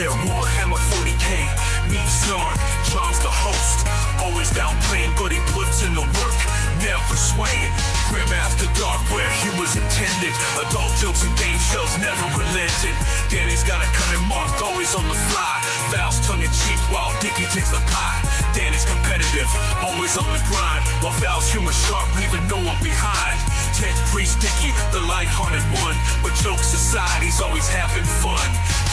Where Warhammer 40k meets Yarn. John's the host, always down playing, but he puts in the work, never swaying. Grim after dark, where humor's intended. Adult jokes and game shows never relented. Danny's got a cunning mark, always on the fly. Val's tongue-in-cheek while Dickie takes the pie. Danny's competitive, always on the grind, while Val's humor sharp, leaving no one behind. Ted Priest Dickie, the light-hearted one, but jokes aside, he's always having fun.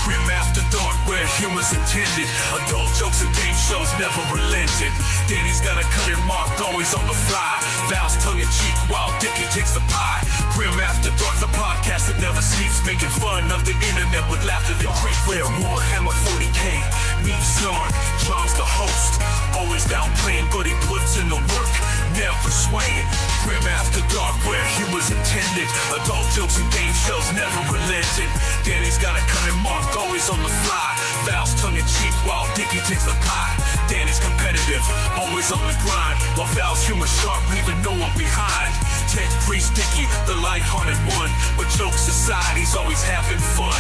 Grim after dark, where humor's intended. Adult jokes and game shows never relented. Danny's got a cunning mark, always on the fly. Val's tongue-in-cheek while Dickie takes the pie. Grim after dark, the podcast that never sleeps, making fun of the internet with laughter that creeps. Where Warhammer 40k meets Yarn. John's the host, always down playing, but he puts in the work, never swaying. Grim after dark, where humor's intended. Adult jokes and game shows never relented. Danny's got a cunning mark, always on the fly. Val's tongue-in-cheek while Dickie takes the pie. Danny's competitive, always on the grind, while Val's humor sharp, leaving no one behind. Ted Priest Dickie, the light-hearted one, but jokes aside, he's always having fun.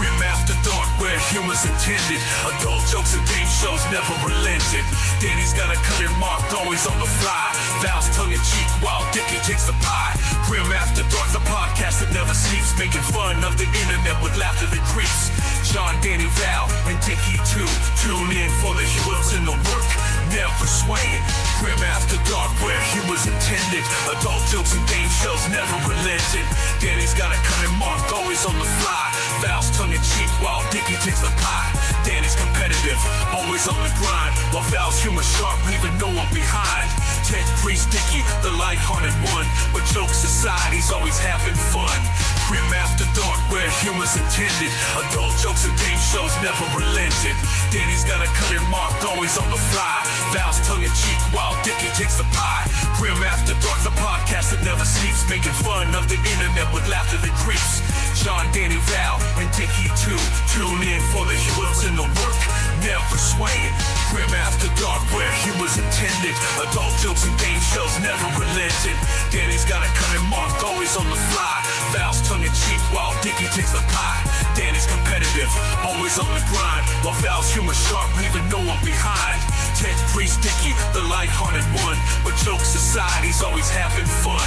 Grim after dark, where humor's intended. Adult jokes and game shows never relented. Danny's got a cunning mark, always on the fly. Val's tongue-in-cheek while Dickie takes the pie. Grim after dark, the podcast that never sleeps, making fun of the internet with laughter that creeps. John, Danny, Val, and Dickie too. Tune in for the humor's in the work, never swaying. Grim after dark, where humor's intended. Adult jokes and game shows never relented. Danny's got a cunning mark, always on the fly. Val's tongue-in-cheek while Dickie takes the pie. Danny's competitive, always on the grind, while Val's humor sharp, leaving no one behind. Ted Priest Dickie, the light-hearted one, but jokes aside, he's always having fun. Grim after dark, where humor's intended. Adult jokes and game shows never relented. Danny's got a cunning mark, always on the fly. Val's tongue-in-cheek while Dickie takes the pie. Grim after dark, the podcast that never sleeps, making fun of the internet with laughter that creeps. John, Danny, Val, and Dickie too. Tune in for the humor's in the work, never swaying. Grim after dark, where humor's intended. Adult jokes and game shows never relented. Danny's got a cunning mark, always on the fly. Val's tongue-in-cheek while Dickie takes the pie. Danny's competitive, always on the grind, while Val's humor sharp, leaving no one behind. Ted Priest Dickie, the light-hearted one, but jokes aside, he's always having fun.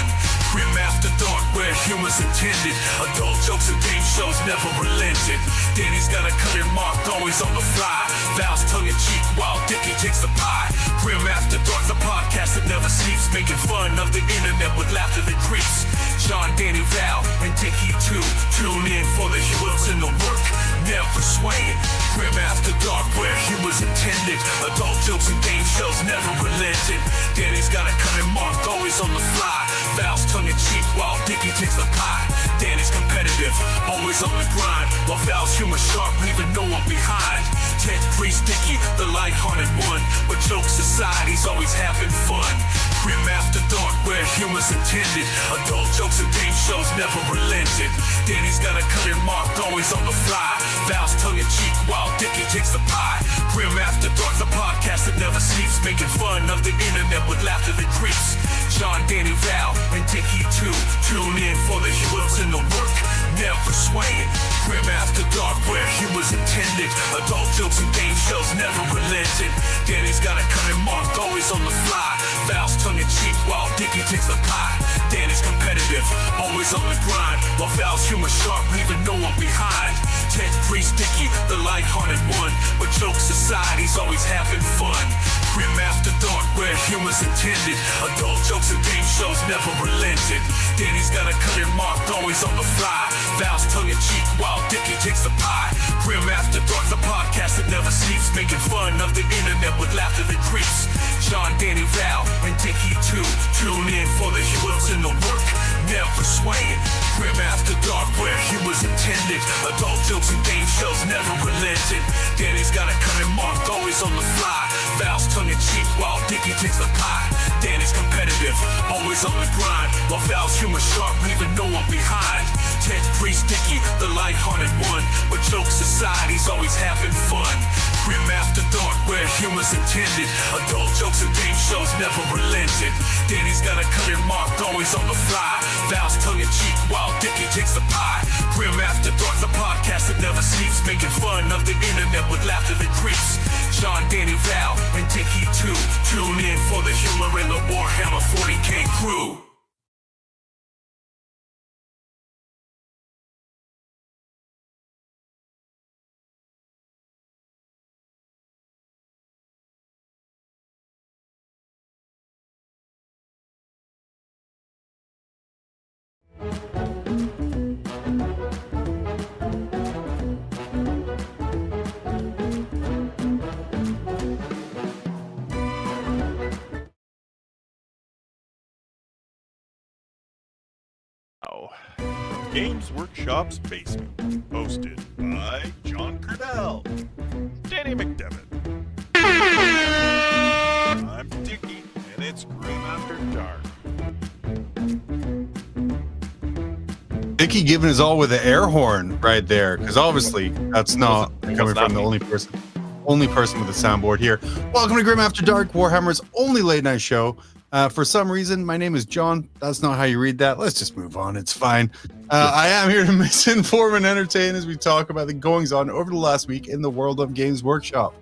Grim after dark, where humor's intended. Adult jokes and game shows never relented. Danny's got a cunning mark, always on the fly. Val's tongue-in-cheek while Dickie takes the pie. Grim after dark, the podcast that never sleeps, making fun of the internet with laughter that creeps. John, Danny, Val, and Dickie too. Tune in for the humor's in the work, never swaying. Grim after dark, where humor's intended. Adult jokes and game shows never relented. Danny's got a cunning mark, always on the fly. Val's tongue-in-cheek while Dickie takes the pie. Danny's competitive, always on the grind, while Val's humor sharp, leaving no one behind. Ted Priest Dickie, the light-hearted one, but jokes aside, he's always having fun. Grim after dark, where humor's intended. Adult jokes and game shows never relented. Danny's got a cunning mark, always on the fly. Val's tongue-in-cheek while Dickie takes the pie. Grim after dark, the podcast that never sleeps, making fun of the internet with laughter that creeps. John, Danny, Val, and Dickie too. Tune in for the humor's in the work, never swaying. Grim after dark, where humor's intended. Adult jokes and game shows never relented. Danny's got a cunning mark, always on the fly. Val's tongue-in-cheek while Dickie takes the pie. Danny's competitive, always on the grind, while Val's humor sharp, leaving no one behind. Ted Priest Dickie, the light-hearted one, but jokes aside, he's always having fun. Grim after dark, where humor's intended. Adult jokes and game shows never relented. Danny's got a cunning mark, always on the fly. Val's tongue-in-cheek while Dickie takes the pie. Grim after dark, the podcast that never sleeps, making fun of the internet with laughter that creeps. John, Danny, Val, and Dickie too. Tune in for the humor's in the work, never swaying. Grim after dark, where humor's intended. Adult jokes and game shows never relented. Danny's got a cunning mark, always on the fly. Val's tongue-in-cheek while Dickie takes the pie. Danny's competitive, always on the grind, while Val's humor sharp, leaving no one behind. Ted Priest Dickie, the light-hearted one, but jokes aside, he's always having fun. Grim After Dark, where humor's intended. Adult jokes and game shows never relented. Danny's got a cutting mark, always on the fly. Val's tongue-in-cheek while Dickie takes the pie. Grim After Dark, the podcast that never sleeps, making fun of the internet with laughter that creeps. Sean, Danny, Val, and Dickie too. Tune in for the humor in the Warhammer 40k crew. Games Workshop's Basement, hosted by John Quennell, Danny McDevitt. I'm Dickie, and it's Grim After Dark. Dickie giving his all with the air horn right there, because obviously that's not coming from the only person with a soundboard here. Welcome to Grim After Dark, Warhammer's only late night show. For some reason, my name is John. That's not how you read that. Let's just move on. It's fine. I am here to misinform and entertain as we talk about the goings-on over the last week in the world of Games Workshop.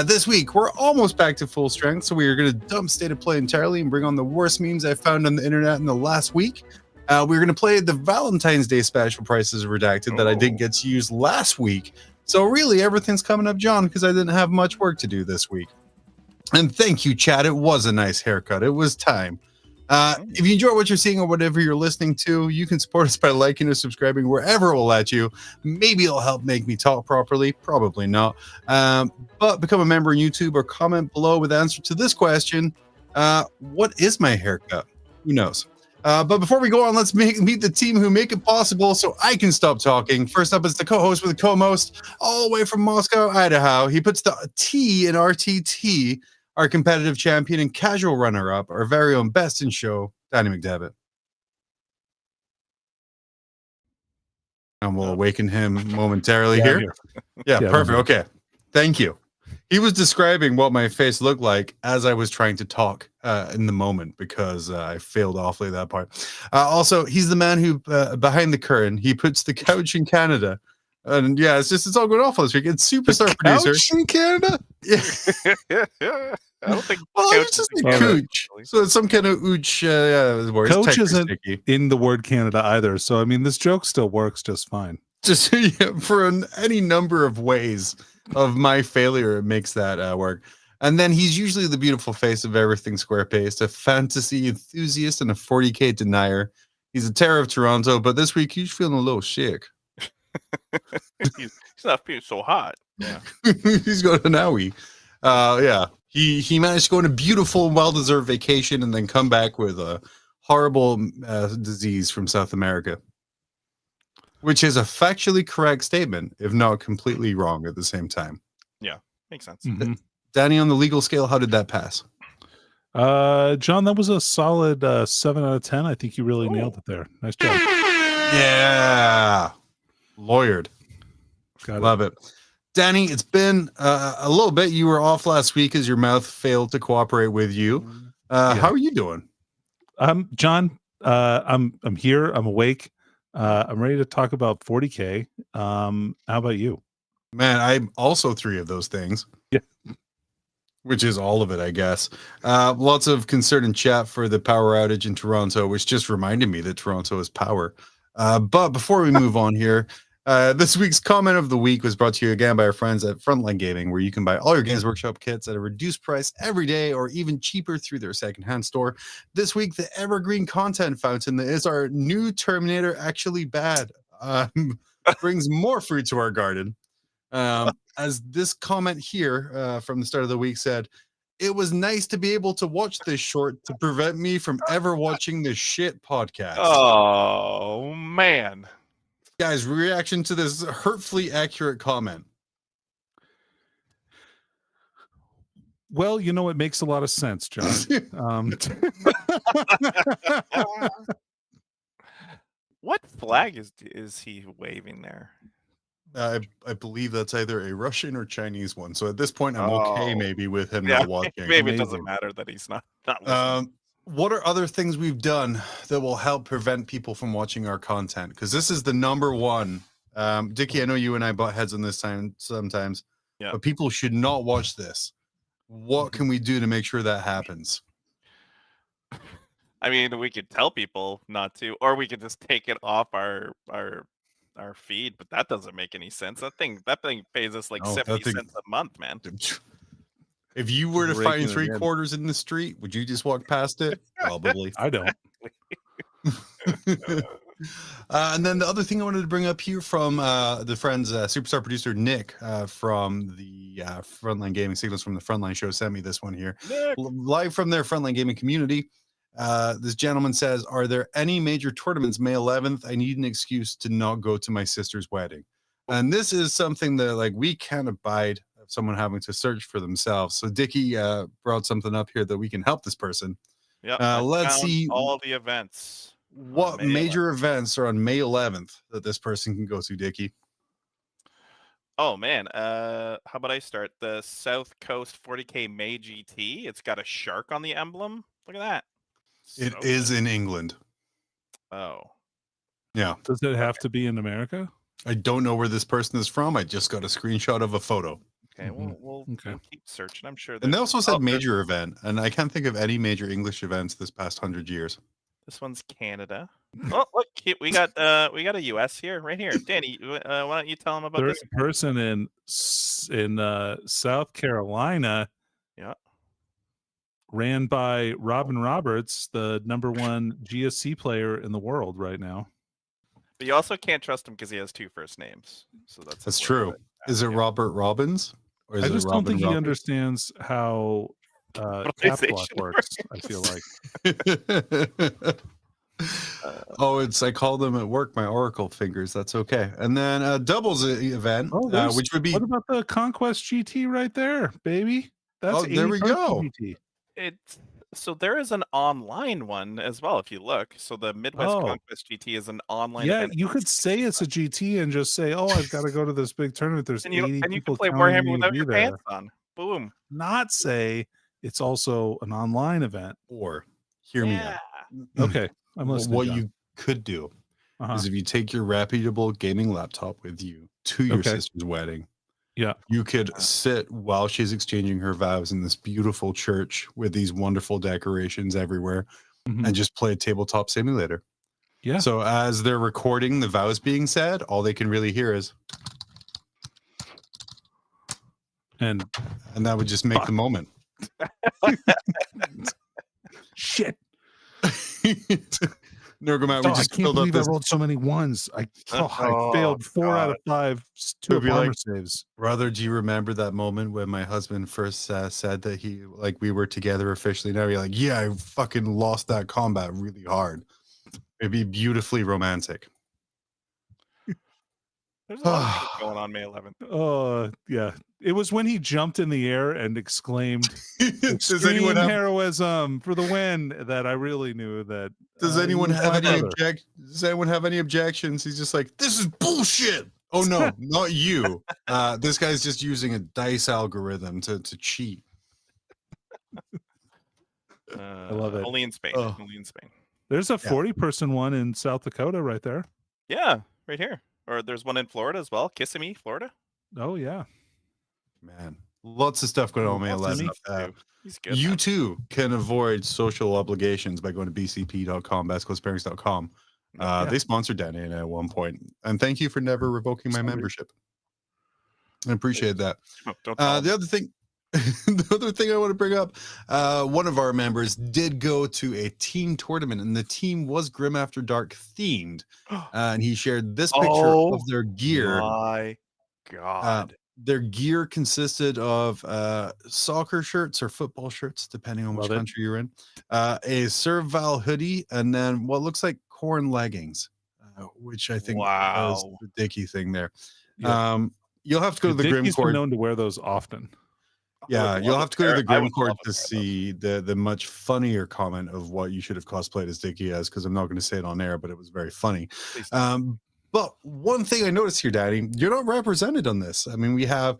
This week, we're almost back to full strength, so we are going to dump State of Play entirely and bring on the worst memes I found on the internet in the last week. We're going to play the Valentine's Day special prices redacted that I didn't get to use last week. So really, everything's coming up, John, because I didn't have much work to do this week. And thank you, Chad. It was a nice haircut. It was time. If you enjoy what you're seeing or whatever you're listening to, you can support us by liking or subscribing wherever it will let you. Maybe it'll help make me talk properly. Probably not. But become a member on YouTube or comment below with the answer to this question. What is my haircut? Who knows? But before we go on, let's meet the team who make it possible so I can stop talking. First up is the co-host with the co-most, all the way from Moscow, Idaho. He puts the T in RTT, our competitive champion and casual runner-up, our very own best in show, Danny McDevitt. And we'll awaken him momentarily here. Yeah, perfect. Okay. Thank you. He was describing what my face looked like as I was trying to talk in the moment because I failed awfully that part. Also, he's the man who, behind the curtain, he puts the couch in Canada. And yeah, it's all going awful this week. It's superstar producer. Couch in Canada? Yeah. I don't think. Well, it's just a cooch. So it's some kind of ooch. Couch isn't in the word Canada either. So, I mean, this joke still works just fine. Just for any number of ways of my failure, it makes that work. And then he's usually the beautiful face of everything square-paced, a fantasy enthusiast and a 40k denier. He's a terror of Toronto, but this week he's feeling a little sick. he's not feeling so hot. Yeah. He's going to Naui. Yeah. He managed to go on a beautiful, well-deserved vacation and then come back with a horrible disease from South America, which is a factually correct statement, if not completely wrong at the same time. Yeah, makes sense. Mm-hmm. Danny, on the legal scale, how did that pass? John, that was a solid 7 out of 10. I think you really nailed it there. Nice job. Yeah. Lawyered. Love it. Danny, it's been a little bit. You were off last week as your mouth failed to cooperate with you. How are you doing? John, I'm here. I'm awake. I'm ready to talk about 40k. How about you? Man, I'm also 3 of those things. Yeah. Which is all of it, I guess. Lots of concern and chat for the power outage in Toronto, which just reminded me that Toronto is power. But before we move on here, this week's comment of the week was brought to you again by our friends at Frontline Gaming, where you can buy all your Games Workshop kits at a reduced price every day or even cheaper through their secondhand store. This week, the evergreen content fountain is our new Terminator Actually Bad. Brings more fruit to our garden. As this comment here from the start of the week said, it was nice to be able to watch this short to prevent me from ever watching this shit podcast. Oh, man. Guys, reaction to this hurtfully accurate comment. Well, you know, it makes a lot of sense, John. What flag is he waving there? I believe that's either a Russian or Chinese one. So at this point, I'm okay Oh. maybe with him Yeah, not watching. maybe it Amazing. doesn't matter that he's not listening. What are other things we've done that will help prevent people from watching our content? Because this is the number one. Dickie, I know you and I butt heads on this time sometimes, Yeah. but people should not watch this. What can we do to make sure that happens? I mean, we could tell people not to, or we could just take it off our feed, but that doesn't make any sense. That thing pays us like No, that 70 thing- cents a month, man. If you were to Raking find it three in. quarters in the street, would you just walk past it? Probably. I don't. And then the other thing I wanted to bring up here from the friends, superstar producer Nick from the Frontline Gaming Signals from the Frontline Show sent me this one here. Live from their Frontline Gaming community. This gentleman says, are there any major tournaments May 11th? I need an excuse to not go to my sister's wedding. And this is something that like we can't abide of someone having to search for themselves. So Dickie brought something up here that we can help this person. Yeah. Let's see all the events. what May major events are on May 11th that this person can go to, Dickie. Oh man, how about I start the South Coast 40k May GT? It's got a shark on the emblem. Look at that. It So is good. in England. Oh, Yeah. Does it have to be in America? I don't know where this person is from. I just got a screenshot of a photo. okay. Mhm. We'll keep searching. I'm sure. And they also said there's- major event, and I can't think of any major English events this past 100 years. This one's Canada. Oh, look, we got a US here, right here. Danny, why don't you tell them about There's this? a person in South Carolina. Yeah. Ran by Robin Roberts, the #1 GSC player in the world right now. But you also can't trust him because he has 2 first names. So that's true. Is it Robert Robbins? Or is I it just don't think he Robin understands how cap block works. I feel like I called them at work my Oracle fingers. That's okay. And then doubles event, which would be what about the Conquest GT right there, baby? That's there we 80 go. GT. So there is an online one as well if you look. So the Midwest Conquest GT is an online Yeah, event. you could say it's a GT and just say, "Oh, I've got to go to this big tournament. There's and 80 you people can play telling Warhammer me to without be your there." pants on. Boom. Not say it's also an online event. or hear me Yeah. out. Okay, I'm listening. What John. you could do Uh-huh. is if you take your reputable gaming laptop with you to your Okay. sister's wedding, Yeah. you could sit while she's exchanging her vows in this beautiful church with these wonderful decorations everywhere Mhm. and just play a tabletop simulator. Yeah. So as they're recording the vows being said, all they can really hear is, And and that would just make the moment. shit. Nergomat, Oh, we I just can't filled up believe I this. rolled so many ones. I Oh, failed 4 out of 5 It'll be armor like- saves. Brother, do you remember that moment when my husband first said that we were together officially? Now you're like, yeah, I fucking lost that combat really hard. It'd be beautifully romantic. There's a lot of things going on May 11th. Yeah. It was when he jumped in the air and exclaimed, Does anyone "Extreme have heroism for the win," that I really knew that. Does he anyone was have my any brother. Does anyone have any objections? He's just like, this is bullshit. Oh no, not you. This guy's just using a dice algorithm to cheat. I love it. Only in Spain. Oh. Only in Spain. There's a 40-person one in South Dakota right there. Yeah, right here. Or there's one in Florida as well. Kissimmee, Florida. Oh yeah. Man, lots of stuff going on May Lots of 11th. stuff, too. He's good. You man. too can avoid social obligations by going to bcp.com, bestclosparents.com. Yeah. They sponsored Danny and I at one point, and thank you for never revoking my Sorry. membership. I appreciate that. Oh, don't tell him. The other thing, the other thing I want to bring up, one of our members did go to a team tournament, and the team was Grim After Dark themed, and he shared this picture Oh of their gear. My God. Their gear consisted of soccer shirts or football shirts, depending on which Love it. country you're in, a Serval hoodie, and then what looks like corn leggings, which I think was Wow. the Dickie thing there. Yeah. You'll have to go to the Grim Dickie's been Court. known to wear those often. Yeah, would you'll love have to go to wear- the I Grim would Court love to wear those. see the much funnier comment of what you should have cosplayed as Dickie as, because I'm not going to say it on air, but it was very funny. Please. But one thing I noticed here, Daddy, you're not represented on this. I mean, we have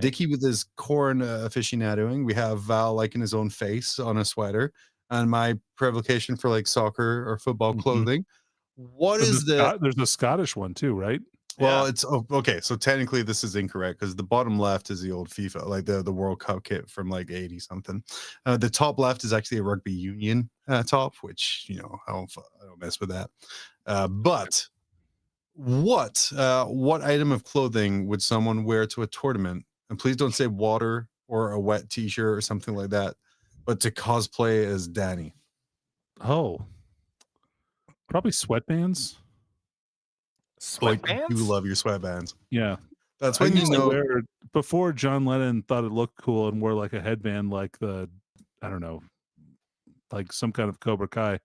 Dickie with his corn aficionadoing. We have Val liking his own face on a sweater, and my provocation for like soccer or football clothing. What is there's a Scottish one too, right? Well, it's okay. So technically, this is incorrect because the bottom left is the old FIFA, like the World Cup kit from like 80 something. The top left is actually a rugby union top, which I don't mess with that. But what item of clothing would someone wear to a tournament? And please don't say water or a wet T-shirt or something like that, but to cosplay as Danny. Oh, probably sweatbands. Sweatbands? You love your sweatbands. Yeah. That's when before John Lennon thought it looked cool and wore like a headband like like some kind of Cobra Kai.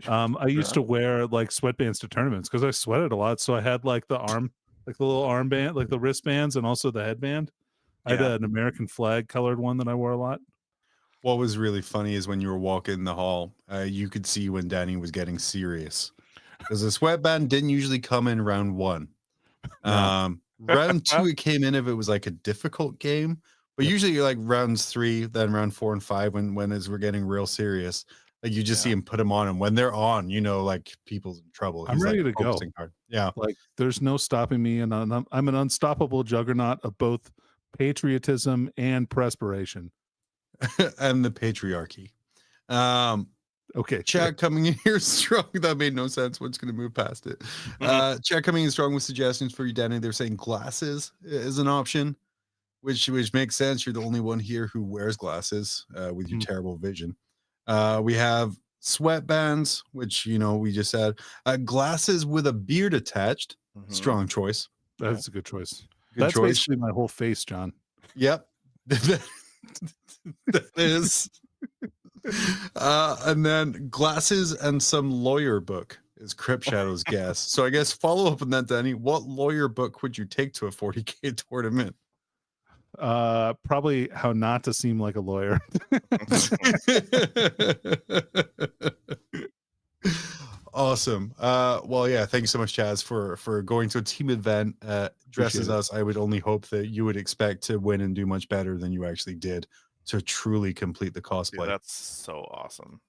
I used to wear like sweatbands to tournaments because I sweated a lot. So I had like the little armband, like the wristbands, and also the headband. I had an American flag colored one that I wore a lot. What was really funny is when you were walking in the hall, you could see when Danny was getting serious. Because the sweatband didn't usually come in round 1. No. Round 2, it came in if it was like a difficult game. But usually like rounds 3, then round 4 and 5, when as we're getting real serious, like you just see him put them on. And when they're on, like people's in trouble. I'm ready to go. Hard. Yeah. Like there's no stopping me. And I'm an unstoppable juggernaut of both patriotism and perspiration. And the patriarchy. Okay. Chat coming in here strong. That made no sense. What's going to move past it? Chat coming in strong with suggestions for you, Danny. They're saying glasses is an option, which makes sense. You're the only one here who wears glasses with your terrible vision. We have sweatbands, which we just said. Glasses with a beard attached. Strong choice. That's a good choice. That's basically my whole face, John. Yep. That is. And then glasses and some lawyer book is Crypt Shadow's guess. So I guess follow up on that, Danny. What lawyer book would you take to a 40k tournament? Probably How Not to Seem Like a Lawyer. Awesome. Well, yeah, thank you so much, Chaz, for going to a team event dressed as us. I would only hope that you would expect to win and do much better than you actually did to truly complete the cosplay. Yeah, that's so awesome.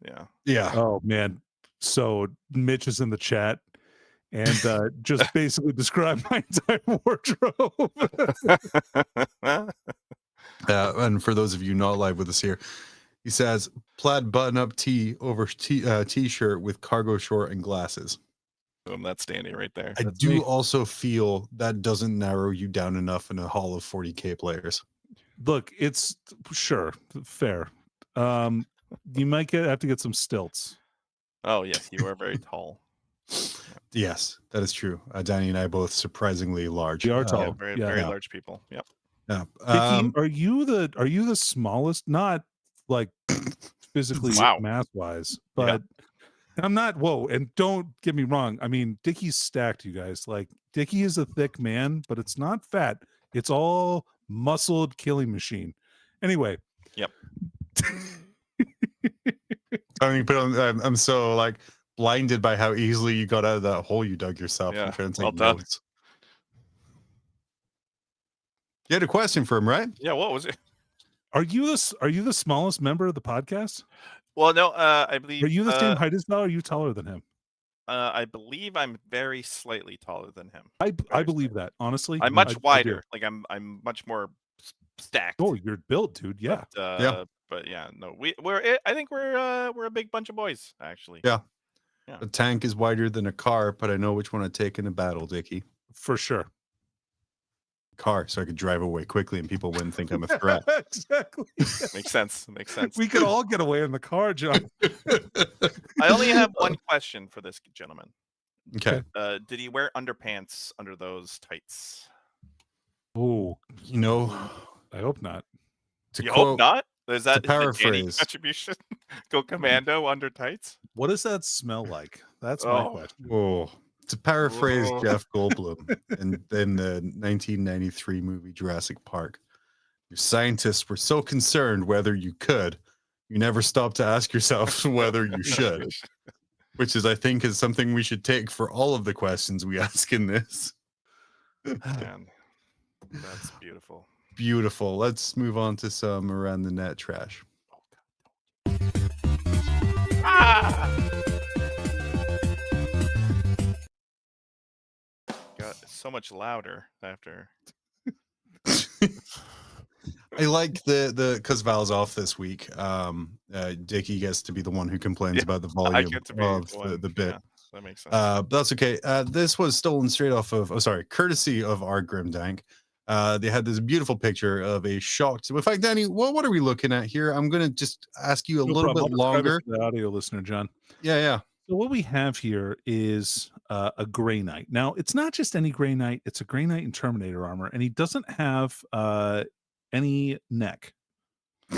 Yeah. Oh man. So Mitch is in the chat and just basically described my entire wardrobe. And for those of you not live with us here, he says plaid button-up tee over t-shirt with cargo short and glasses. Boom, that's Danny right there. That's me. Also feel that doesn't narrow you down enough in a hall of 40k players. Look, it's sure fair. You might have to get some stilts. Oh yes, you are very tall. Yes, that is true. Danny and I both surprisingly large. We are tall. Very large people. Yep. Yeah. Dickie, are you the smallest? Not like physically mass wise, but I'm not. Whoa, and don't get me wrong. I mean, Dickie's stacked, you guys. Like Dickie is a thick man, but it's not fat. It's all muscled killing machine. Anyway. Yep. I'm so like blinded by how easily you got out of that hole you dug yourself. Yeah. I'm trying to Well take done. notes. You had a question for him, right? Yeah. What was it? Are you the smallest member of the podcast? Well, no. I believe. Are you the same height as Val? Or are you taller than him? I believe I'm very slightly taller than him. I believe that, honestly. I'm much wider. Like I'm much more stacked. Oh, you're built, dude. Yeah. But yeah, no, I think we're a big bunch of boys, actually. Yeah. Yeah. A tank is wider than a car, but I know which one I'd take in a battle, Dickie. For sure. Car, so I could drive away quickly and people wouldn't think I'm a threat. Exactly. Makes sense. We could all get away in the car, John. I only have one question for this gentleman. Okay. Did he wear underpants under those tights? Oh, I hope not. Hope not? Is that to paraphrase contribution? Go commando under tights? What does that smell like? That's my question. Oh, to paraphrase Jeff Goldblum in the 1993 movie Jurassic Park, your scientists were so concerned whether you could, you never stopped to ask yourself whether you should. Which is, I think, is something we should take for all of the questions we ask in this. Man, that's beautiful. Beautiful. Let's move on to some around the net trash. Got so much louder after. I like the because Val's off this week. Dickie gets to be the one who complains about the volume of the bit. Yeah, that makes sense. That's okay. This was stolen straight off of, courtesy of our Grimdank. They had this beautiful picture of a shocked. In fact, Danny, what are we looking at here? I'm gonna just ask you a little bit longer. The audio listener, John. Yeah. So what we have here is a Grey Knight. Now, it's not just any Grey Knight. It's a Grey Knight in Terminator armor, and he doesn't have any neck.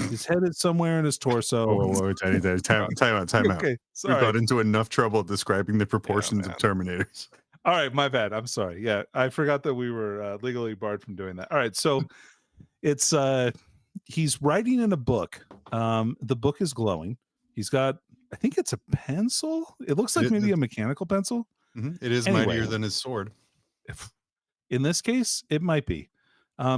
His head is somewhere in his torso. Whoa, time out. Okay, sorry. We got into enough trouble describing the proportions of Terminators. All right, my bad. I'm sorry. Yeah, I forgot that we were legally barred from doing that. All right, so it's he's writing in a book. The book is glowing. He's got, I think it's a pencil. It looks like maybe a mechanical pencil. Mm-hmm. It is mightier than his sword. In this case, it might be.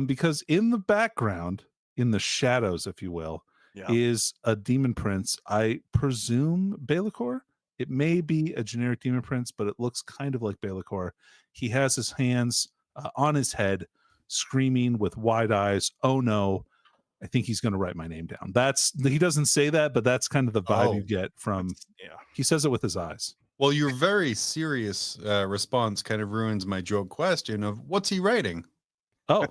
Because in the background, in the shadows, if you will, is a demon prince. I presume Be'lakor. It may be a generic demon prince, but it looks kind of like Be'lakor. He has his hands on his head, screaming with wide eyes. Oh no, I think he's going to write my name down. He doesn't say that, but that's kind of the vibe you get from. He says it with his eyes. Well, your very serious response kind of ruins my joke question of what's he writing. Oh,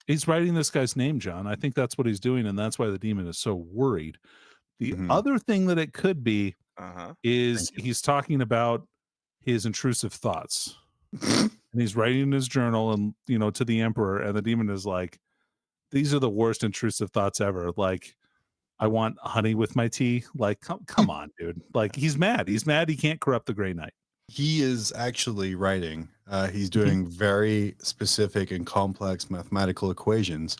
he's writing this guy's name, John. I think that's what he's doing, and that's why the demon is so worried. The other thing that it could be is he's talking about his intrusive thoughts, and he's writing in his journal, and to the emperor, and the demon is like, "These are the worst intrusive thoughts ever. Like, I want honey with my tea. Like, come on, dude. Like, he's mad. He's mad. He can't corrupt the Grey Knight." He is actually writing. He's doing very specific and complex mathematical equations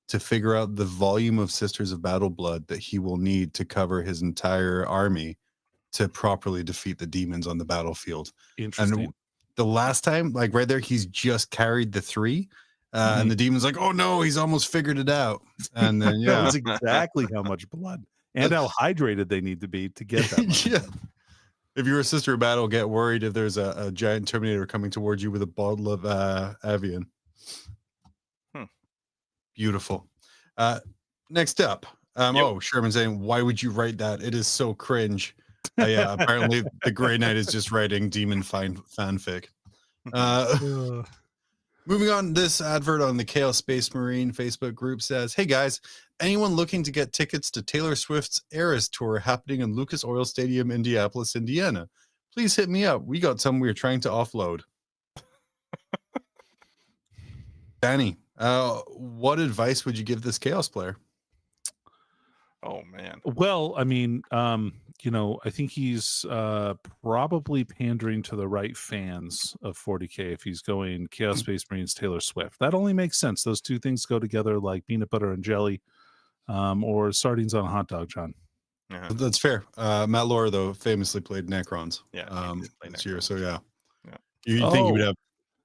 to figure out the volume of Sisters of Battle Blood that he will need to cover his entire army to properly defeat the demons on the battlefield. Interesting. And the last time, like right there, he's just carried the 3. And the demon's like, oh no, he's almost figured it out. And then that's exactly how much blood and how hydrated they need to be to get that much. If you're a Sister of Battle, get worried if there's a giant Terminator coming towards you with a bottle of Avian. Beautiful. Next up. Oh, Sherman saying, why would you write that? It is so cringe. Apparently the Grey Knight is just writing demon fanfic. Moving on, this advert on the Chaos Space Marine Facebook group says, hey guys, anyone looking to get tickets to Taylor Swift's Eras Tour happening in Lucas Oil Stadium, Indianapolis, Indiana? Please hit me up. We got some we're trying to offload. Danny, what advice would you give this Chaos player? Oh, man. Well, I mean, I think he's probably pandering to the right fans of 40K if he's going Chaos Space Marines, Taylor Swift. That only makes sense. Those two things go together like peanut butter and jelly, or sardines on a hot dog, John. That's fair. Matt Laura, though, famously played Necrons. This year, so you think he would have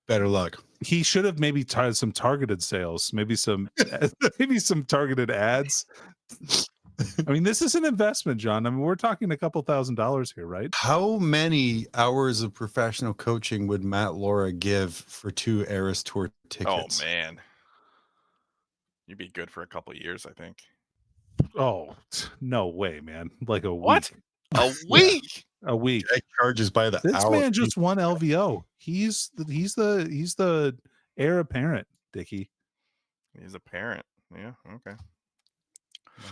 better luck. He should have maybe tried some targeted sales, maybe some targeted ads. I mean, this is an investment, John. I mean, we're talking a couple $1,000s here, right? How many hours of professional coaching would Matt Laura give for 2 Eras Tour tickets? Oh, man. You'd be good for a couple years, I think. Oh, no way, man. Like a what? week. A week? A week. He charges by the this hour. This man just won LVO. He's the heir apparent, Dickie. He's a parent. Yeah, okay.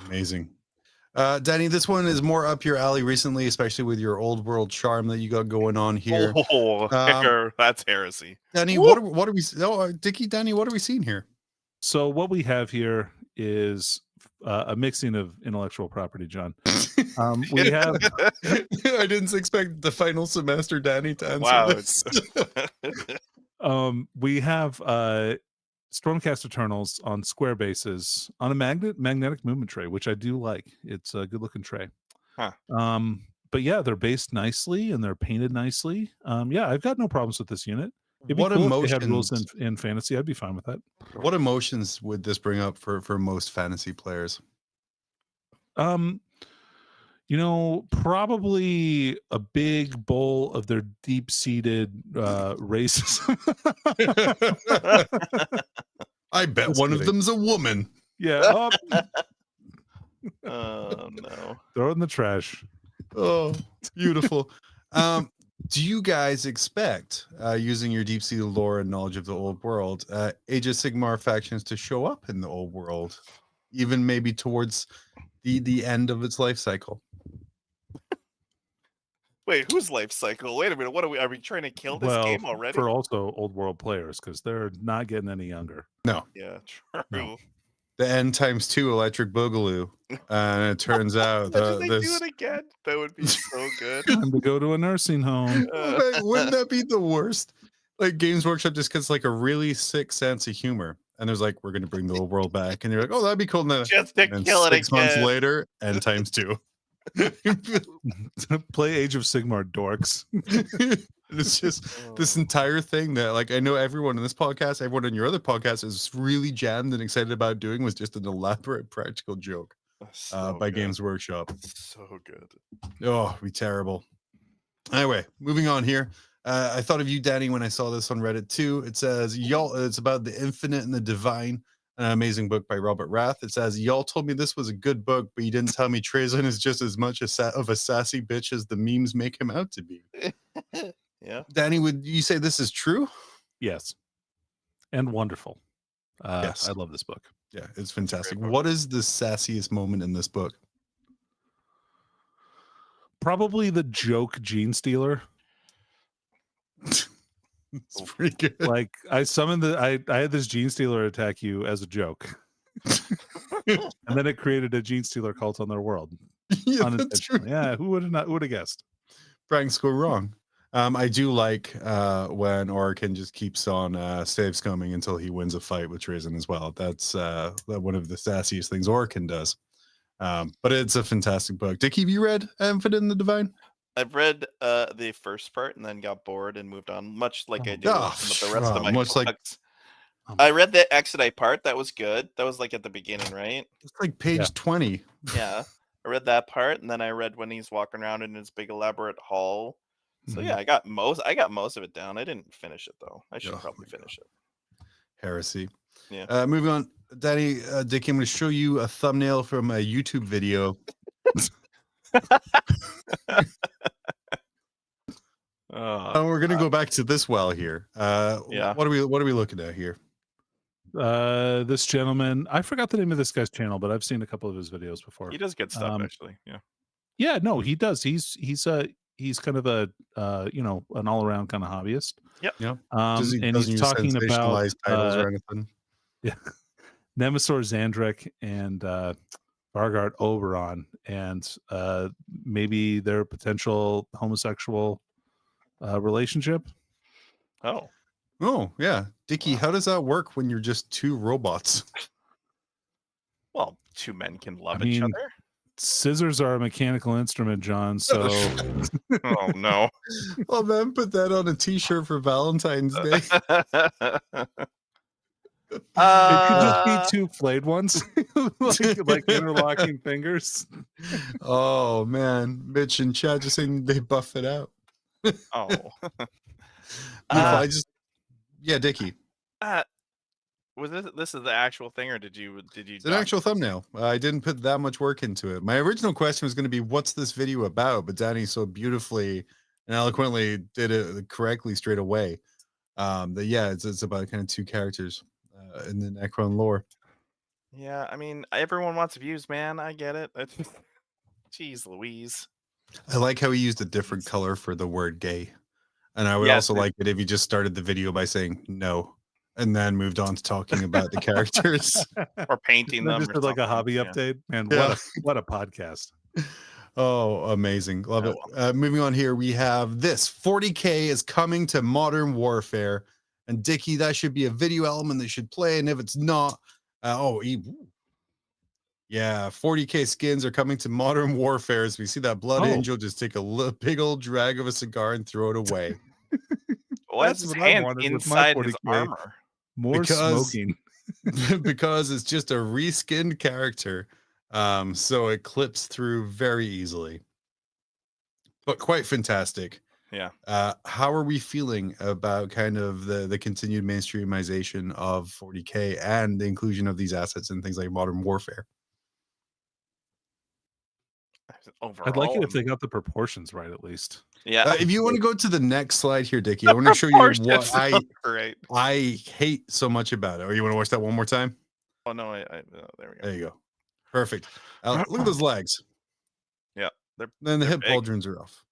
Amazing. Danny, this one is more up your alley recently, especially with your old world charm that you got going on here. Oh, that's heresy. Danny, what are we? Oh, Dickie, Danny, what are we seeing here? So what we have here is a mixing of intellectual property, John. We have. I didn't expect the final semester Danny to answer this. We have Stormcast Eternals on square bases on a magnetic movement tray, which I do like. It's a good looking tray. yeah, they're based nicely and they're painted nicely. Yeah, I've got no problems with this unit. It'd be What cool if they had rules emotions? in fantasy. I'd be fine with that. What emotions would this bring up for most fantasy players? Probably a big bowl of their deep-seated racism. I bet Just one kidding. of them's a woman. Yeah. Oh no. Throw it in the trash. Oh, beautiful. Do you guys expect, using your deep-seated lore and knowledge of the old world, Age of Sigmar factions to show up in the old world, even maybe towards the end of its life cycle? Wait, whose life cycle? Wait a minute. What are we trying to kill this game already? For also old world players, because they're not getting any younger. No. Yeah, true. No. The N times 2 Electric Boogaloo, and it turns out Imagine they do this. it again. That would be so good. Time to go to a nursing home. Wouldn't that be the worst? Like Games Workshop just gets like a really sick sense of humor, and there's like, we're gonna bring the old world back, and you're like, oh, that'd be cool. Just to And kill it 6 months again. later, N times 2. Play Age of Sigmar, dorks. It's just this entire thing that, like, I know everyone in this podcast, everyone in your other podcast is really jammed and excited about doing was just an elaborate practical joke So by good. Games Workshop. So good. Oh, it'd be terrible. Anyway, moving on here. I thought of you, Danny, when I saw this on Reddit too. It says, y'all, it's about the infinite and the divine, an amazing book by Robert Rath. It says, y'all told me this was a good book, but you didn't tell me Trazyn is just as much of a sassy bitch as the memes make him out to be. Yeah. Danny, would you say this is true? Yes. And wonderful. Yes. I love this book. Yeah, it's fantastic. book. What is the sassiest moment in this book? Probably the joke Gene Stealer. It's pretty good. Like I summoned I had this Gene Stealer attack you as a joke. And then it created a Gene Stealer cult on their world. Yeah, that's true. Yeah, who would have guessed? Pranks go wrong. I do like when Orican just keeps on saves coming until he wins a fight with Trazyn as well. That's one of the sassiest things Orican does. But it's a fantastic book. Dickie, have you read Infinite and the Divine? I've read the first part and then got bored and moved on, much like I do with the rest of my much like books. I read the Exodite part. That was good. That was like at the beginning, right? it's like page 20. Yeah. I read that part, and then I read when he's walking around in his big elaborate hall. So yeah, I got most of it down. I didn't finish it though. I should probably finish it. Heresy. Yeah. Moving on, Danny, Dickie, I'm going to show you a thumbnail from a YouTube video. We're going to go back to this well here. Yeah. What are we looking at here? This gentleman, I forgot the name of this guy's channel, but I've seen a couple of his videos before. He does good stuff, actually. Yeah. Yeah, no, he does. He's kind of a an all around kind of hobbyist. Yep. Yeah. And he's talking about titles or anything. Yeah, Nemesaur Zandrik and Vargard Oberon, and maybe their potential homosexual relationship. Oh yeah, Dickie, how does that work when you're just two robots? Well, two men can love each other. Scissors are a mechanical instrument, John. So, oh no. Well, man, put that on a T-shirt for Valentine's Day. It could just be two flayed ones, like interlocking fingers. Oh man, Mitch and Chad just saying they buff it out. Oh. Dickie. Was this is the actual thing, or did you? It's an actual thumbnail. I didn't put that much work into it. My original question was going to be, "What's this video about?" But Danny so beautifully and eloquently did it correctly straight away. It's about kind of two characters in the Necron lore. Yeah, I mean, everyone wants views, man. I get it. Jeez, Louise. I like how he used a different color for the word "gay," and I would also like it if he just started the video by saying "no." And then moved on to talking about the characters or painting them. Just like a hobby update. Man, what a podcast. Oh, amazing. Love it. Moving on here, we have this 40k is coming to Modern Warfare. And Dickie, that should be a video element that should play. And if it's not, Yeah, 40k skins are coming to Modern Warfare. As we see that Blood Angel just take a big old drag of a cigar and throw it away. What's his hand inside his armor? More smoking. Because it's just a reskinned character. So it clips through very easily. But quite fantastic. Yeah. How are we feeling about kind of the continued mainstreamization of 40k and the inclusion of these assets in things like Modern Warfare? Overall, I'd like it if they got the proportions right, at least. Yeah. If you want to go to the next slide here, Dickie, I want to show you what I hate so much about it. Or you want to watch that one more time? Oh no! There we go. There you go. Perfect. Look at those legs. Yeah. Then the hip pauldrons are off.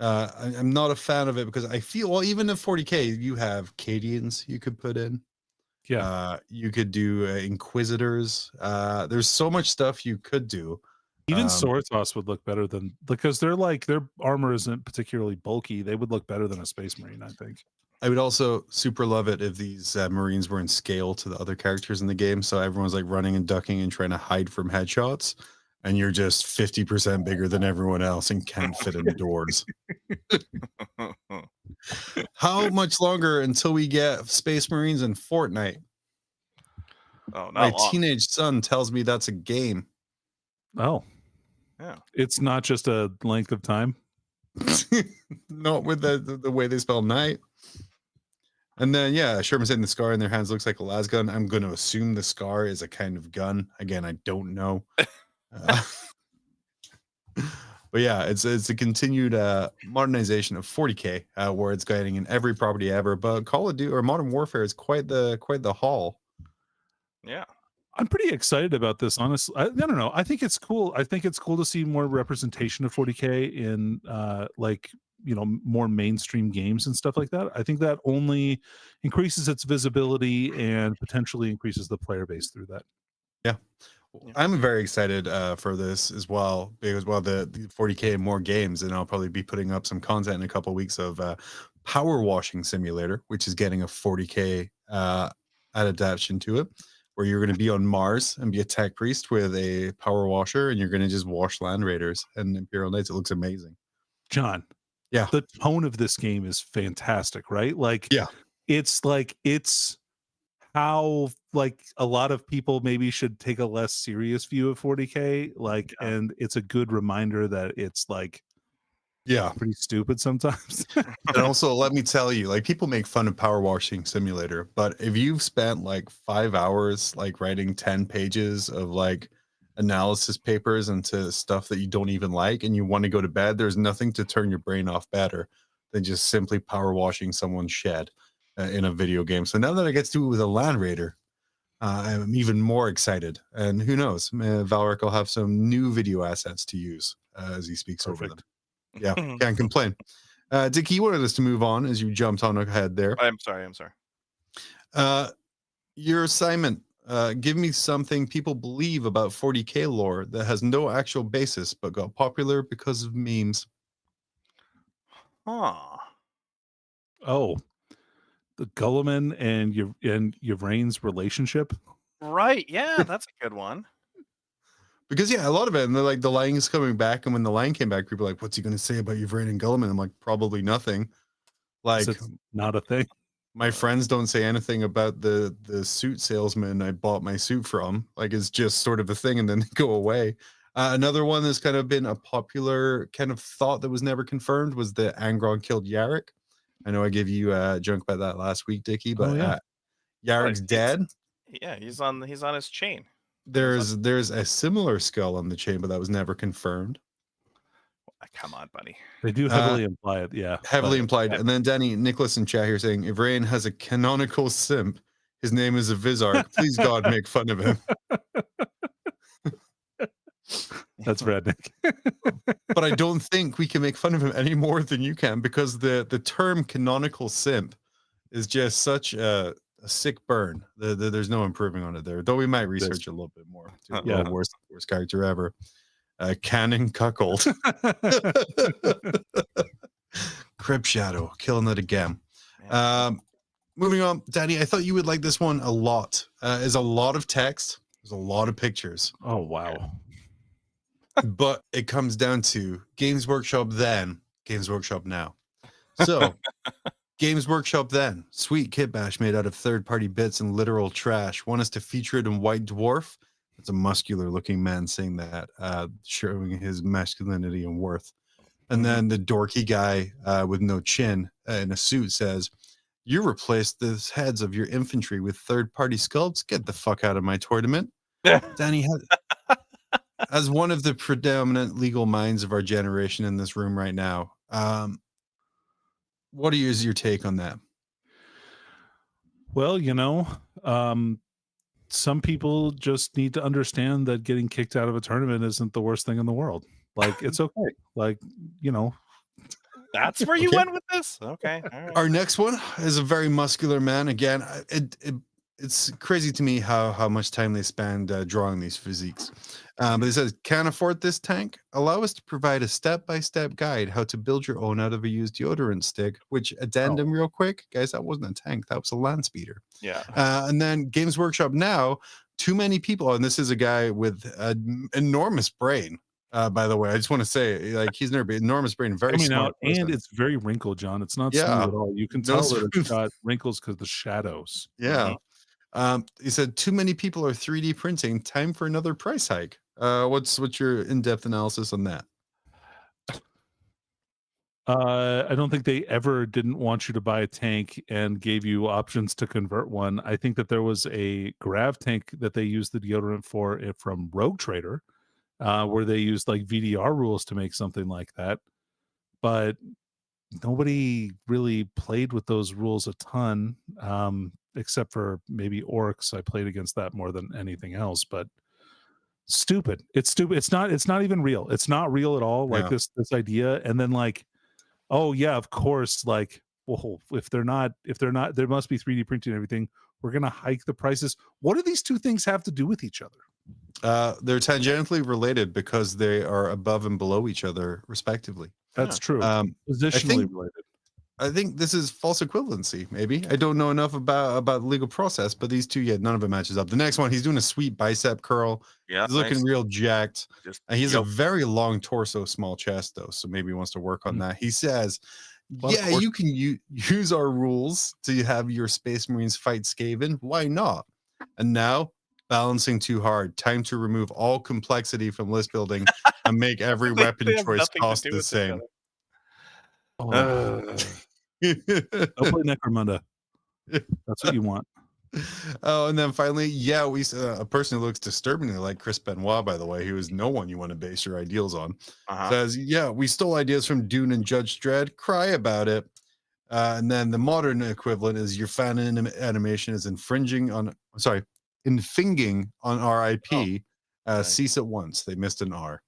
I'm not a fan of it because I feel, well, even if 40k, you have Cadians you could put in. Yeah. You could do Inquisitors. There's so much stuff you could do. Even Swordsauce would look better than, because they're like, their armor isn't particularly bulky. They would look better than a Space Marine, I think. I would also super love it if these Marines were in scale to the other characters in the game. So everyone's like running and ducking and trying to hide from headshots. And you're just 50% bigger than everyone else and can't fit in the doors. How much longer until we get Space Marines in Fortnite? Oh, my teenage son tells me that's a game. Oh, yeah. It's not just a length of time. Not with the way they spell night. And then, yeah, Sherman saying the scar in their hands looks like a las gun. I'm going to assume the scar is a kind of gun. Again, I don't know. But yeah, it's a continued modernization of 40k, where it's getting in every property ever. But Call of Duty or Modern Warfare is quite the haul. Yeah, I'm pretty excited about this. Honestly, I don't know. I think it's cool. I think it's cool to see more representation of 40k in like, you know, more mainstream games and stuff like that. I think that only increases its visibility and potentially increases the player base through that. Yeah. I'm very excited for this as well, because the 40k and more games, and I'll probably be putting up some content in a couple of weeks of Power Washing Simulator, which is getting a 40k adaptation to it, where you're going to be on Mars and be a tech priest with a power washer, and you're going to just wash land raiders and Imperial Knights. It looks amazing. John, yeah, the tone of this game is fantastic, right? Like, yeah, it's how like a lot of people maybe should take a less serious view of 40k, like, yeah. And it's a good reminder that it's like, yeah, pretty stupid sometimes. And also, let me tell you, like, people make fun of Power Washing Simulator, but if you've spent like 5 hours like writing 10 pages of like analysis papers into stuff that you don't even like, and you want to go to bed, there's nothing to turn your brain off better than just simply power washing someone's shed in a video game. So now that I get to do it with a Land Raider, I'm even more excited. And who knows, Valric will have some new video assets to use as he speaks over them. Yeah, can't complain. Dickie, you wanted us to move on as you jumped on ahead there. I'm sorry. Your assignment, give me something people believe about 40k lore that has no actual basis but got popular because of memes. Huh. Oh, the Gulliman and Yvrane's relationship. Right. Yeah, that's a good one. Because yeah, a lot of it, and they're like, the line is coming back, and when the line came back, people are like, what's he going to say about Yvraine and Gulliman? I'm like, probably nothing. Like, it's not a thing. My friends don't say anything about the suit salesman I bought my suit from. Like, it's just sort of a thing, and then go away. Another one that's kind of been a popular kind of thought that was never confirmed was that Angron killed Yarrick. I know I gave you junk about that last week, Dickie, but Yarrick's dead. Yeah, he's on his chain. There's a similar skull on the chain, but that was never confirmed. Come on, buddy. They do heavily imply it, yeah. Heavily implied. And then Danny Nicholas in chat here saying, if Rain has a canonical simp, his name is a Vizark. Please God, make fun of him. That's redneck. But I don't think we can make fun of him any more than you can, because the term canonical simp is just such a sick burn. There's no improving on it there, though we might research a little bit more. Yeah, worst character ever. Cannon cuckold. Crib Shadow, killing it again. Moving on, Danny, I thought you would like this one a lot. Is a lot of text, There's a lot of pictures. Oh wow. But it comes down to Games Workshop then, Games Workshop now. So Games Workshop then, sweet kit bash made out of third-party bits and literal trash. Want us to feature it in White Dwarf? It's a muscular-looking man saying that, showing his masculinity and worth. And then the dorky guy with no chin in a suit says, "You replaced the heads of your infantry with third-party sculpts? Get the fuck out of my tournament." Danny, as one of the predominant legal minds of our generation in this room right now, what is your take on that? Well, some people just need to understand that getting kicked out of a tournament isn't the worst thing in the world. Like, it's okay. Like, That's where you went with this? Okay. All right. Our next one is a very muscular man. Again, it's crazy to me how much time they spend drawing these physiques. But it says, "Can't afford this tank? Allow us to provide a step-by-step guide how to build your own out of a used deodorant stick." Which, addendum real quick, guys, that wasn't a tank. That was a land speeder. Yeah. And then Games Workshop now, too many people, and this is a guy with an enormous brain. By the way, I just want to say, like, he's never been enormous brain, very smart person. and it's very wrinkled, John. It's not smooth at all. You can tell that it's got wrinkles because the shadows. Yeah. He said, "Too many people are 3D printing. Time for another price hike." What's your in-depth analysis on that? I don't think they ever didn't want you to buy a tank and gave you options to convert one. I think that there was a grav tank that they used the deodorant for from Rogue Trader, where they used like VDR rules to make something like that. But nobody really played with those rules a ton, except for maybe Orcs. I played against that more than anything else, but stupid. It's stupid. It's not even real. It's not real at all. Like this idea. And then like, oh yeah, of course, like, well, if they're not, there must be 3D printing and everything. We're going to hike the prices. What do these two things have to do with each other? They're tangentially related because they are above and below each other, respectively. That's true. Positionally related. I think this is false equivalency, maybe. I don't know enough about the legal process, but these two, none of it matches up. The next one, he's doing a sweet bicep curl. Yeah, he's looking real jacked. And he has a very long torso, small chest, though, so maybe he wants to work on that. He says, you can use our rules to have your Space Marines fight Skaven. Why not? And now, balancing too hard. Time to remove all complexity from list building and make every weapon choice cost the same. Don't play Necromunda. That's what you want. Oh, and then finally, we a person who looks disturbingly like Chris Benoit, by the way, who is no one you want to base your ideals on, says, we stole ideas from Dune and Judge Dredd. Cry about it. And then the modern equivalent is your fan animation is infringing on our IP. Cease at once. They missed an R.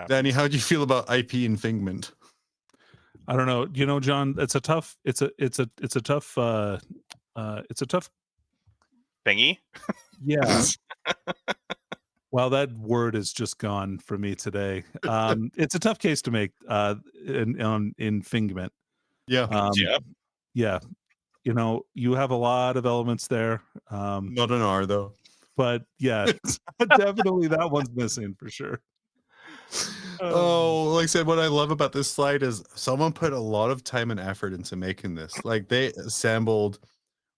Danny, how do you feel about IP infringement? I don't know. John, it's a tough thingy. Yeah. Well, that word is just gone for me today. It's a tough case to make on infringement. Yeah. Yeah. You have a lot of elements there. Not an R though. But yeah, definitely that one's missing for sure. Like I said, what I love about this slide is someone put a lot of time and effort into making this. Like they assembled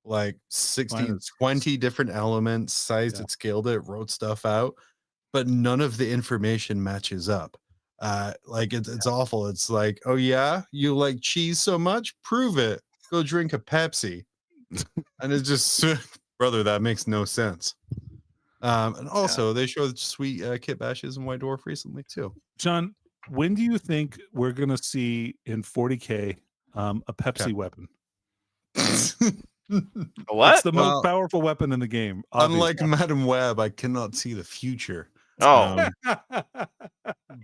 like 20 different elements, sized it, scaled it, wrote stuff out, but none of the information matches up. It's awful. It's like, oh yeah, you like cheese so much? Prove it. Go drink a Pepsi. And it's just, brother, that makes no sense. And also they showed sweet kit bashes in White Dwarf recently too. John, when do you think we're gonna see in 40k a Pepsi weapon? What? It's the most powerful weapon in the game. Obviously. Unlike Madam Web, I cannot see the future. But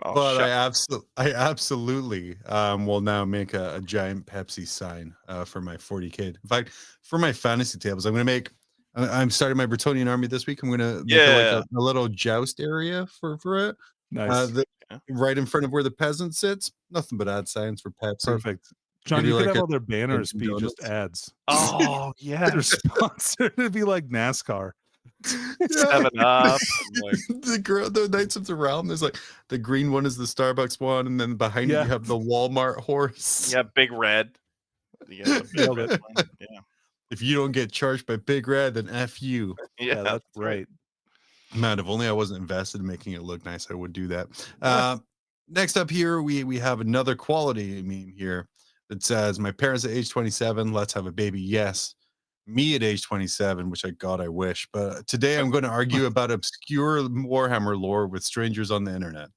I absolutely will now make a giant Pepsi sign for my 40k. In fact, for my fantasy tables, I'm starting my Bretonian army this week. I'm gonna make a little joust area for it. Nice. Right in front of where the peasant sits. Nothing but ad signs for Pepsi. Perfect. John, you could have all their banners be just ads. Oh yeah. They're sponsored. It'd be like NASCAR. 7 Up. Like, The Knights of the Realm. There's like the green one is the Starbucks one, and then behind it you have the Walmart horse. yeah, Big Red. Yeah, Nailed it. Yeah. If you don't get charged by Big Red, then F you. Yeah, that's right. Man, if only I wasn't invested in making it look nice, I would do that. Next up here, we have another quality meme here that says, "My parents at age 27, let's have a baby." Yes. Me at age 27, which I wish. But today I'm going to argue about obscure Warhammer lore with strangers on the internet.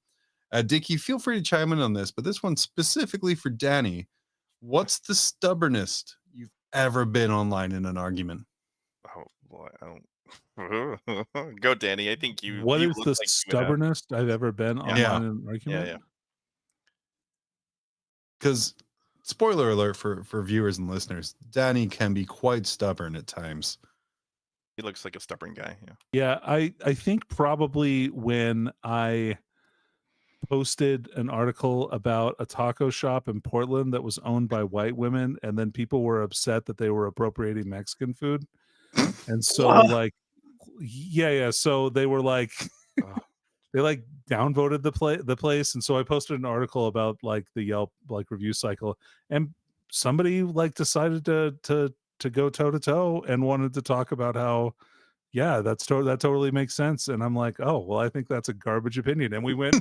Dickie, feel free to chime in on this, but this one specifically for Danny. What's the stubbornest you've ever been online in an argument? Oh boy, I don't. Go, Danny. I think you. What you is look the like you would have- stubbornest I've ever been online in an argument? Yeah. Because spoiler alert for viewers and listeners, Danny can be quite stubborn at times. He looks like a stubborn guy. Yeah. Yeah, I think probably when I posted an article about a taco shop in Portland that was owned by white women, and then people were upset that they were appropriating Mexican food. And so like so they were like they like downvoted the place, and so I posted an article about like the Yelp like review cycle, and somebody like decided to go toe to toe and wanted to talk about how that totally makes sense. And I'm like, oh well, I think that's a garbage opinion, and we went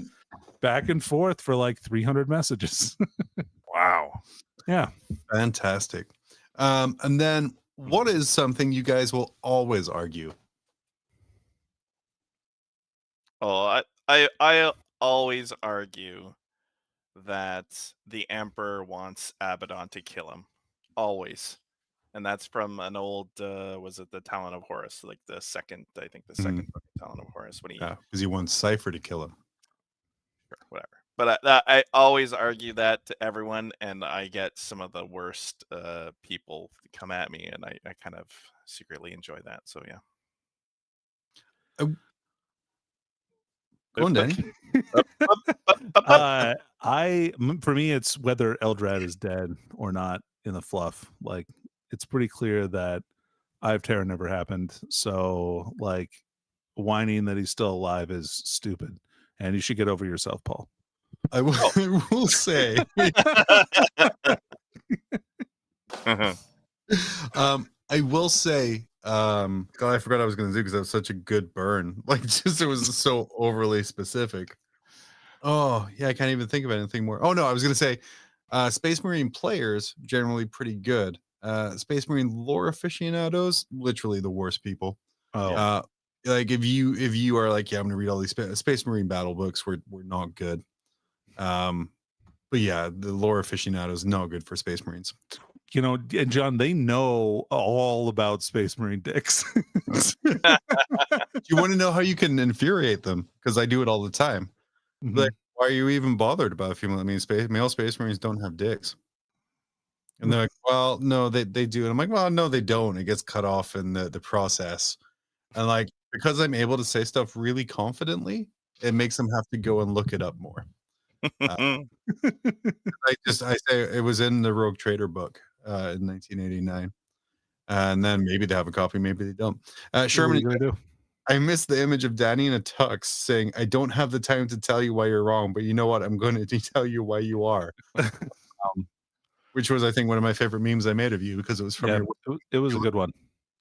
back and forth for like 300 messages. Wow. Yeah. Fantastic. And then what is something you guys will always argue? Oh, I always argue that the Emperor wants Abaddon to kill him. Always. And that's from an old was it the Talon of Horus, like the second book of Talon of Horus, when he because he wants Cypher to kill him. Sure, whatever. But I always argue that to everyone, and I get some of the worst people to come at me, and I kind of secretly enjoy that. So yeah. Go on, Danny. For me, it's whether Eldrad is dead or not in the fluff. Like, it's pretty clear that Eye of Terror never happened. So, like, whining that he's still alive is stupid, and you should get over yourself, Paul. I will say. I will say. God, I forgot I was going to do because that was such a good burn. Like, just it was so overly specific. Oh yeah, I can't even think of anything more. Oh no, I was going to say, Space Marine players generally pretty good. Space Marine lore aficionados, literally the worst people. Oh, like if you are like, yeah, I'm going to read all these Space Marine battle books. We're not good. But yeah, the lore aficionados not good for Space Marines. You know, and John, they know all about Space Marine dicks. You want to know how you can infuriate them? Because I do it all the time. Mm-hmm. Like, why are you even bothered about female? I mean, male Space Marines don't have dicks. And they're like, well, no, they do. And I'm like, well, no, they don't. It gets cut off in the process. And like, because I'm able to say stuff really confidently, it makes them have to go and look it up more. I say it was in the Rogue Trader book in 1989. And then maybe they have a copy, maybe they don't. Sherman, I missed the image of Danny in a tux saying, "I don't have the time to tell you why you're wrong, but you know what? I'm going to tell you why you are." Which was, I think, one of my favorite memes I made of you, because it was from your. It was a good one.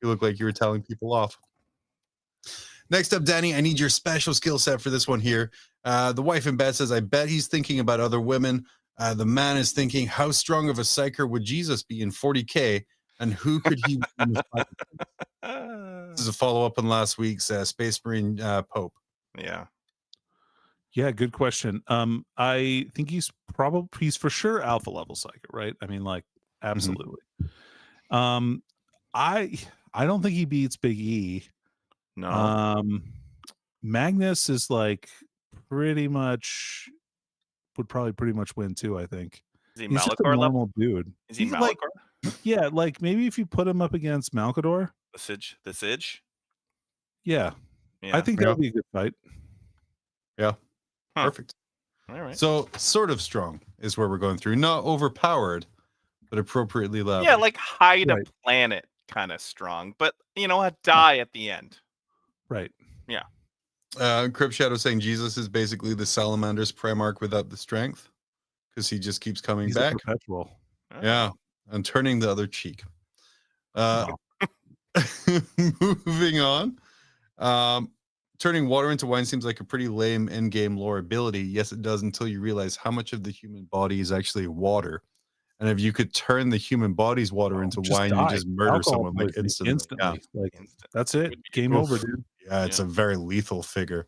You look like you were telling people off. Next up, Danny, I need your special skill set for this one here. The wife in bed says, "I bet he's thinking about other women." The man is thinking, "How strong of a psyker would Jesus be in 40k? And who could he be?" This is a follow-up on last week's Space Marine Pope. Yeah, good question. I think he's for sure alpha level psychic, right? I mean, like, absolutely. Mm-hmm. I don't think he beats Big E. No. Magnus is like would probably pretty much win too, I think. Is he He's just a normal dude. Is he Malachor? Like, yeah, like maybe if you put him up against Malkador. The Sige? Yeah. I think that would be a good fight. Yeah. Perfect. All right. So sort of strong is where we're going through. Not overpowered, but appropriately level. Yeah, like hide a planet kind of strong, but you know, a die at the end. Right. Crip Shadow saying Jesus is basically the Salamander's Primarch without the strength because he just keeps coming He's back. a perpetual. Yeah, and turning the other cheek. Moving on. Turning water into wine seems like a pretty lame in-game lore ability. Yes, it does until you realize how much of the human body is actually water. And if you could turn the human body's water into wine, you just murder someone like instantly. Yeah. Like that's it. Game over, dude. Yeah, it's a very lethal figure.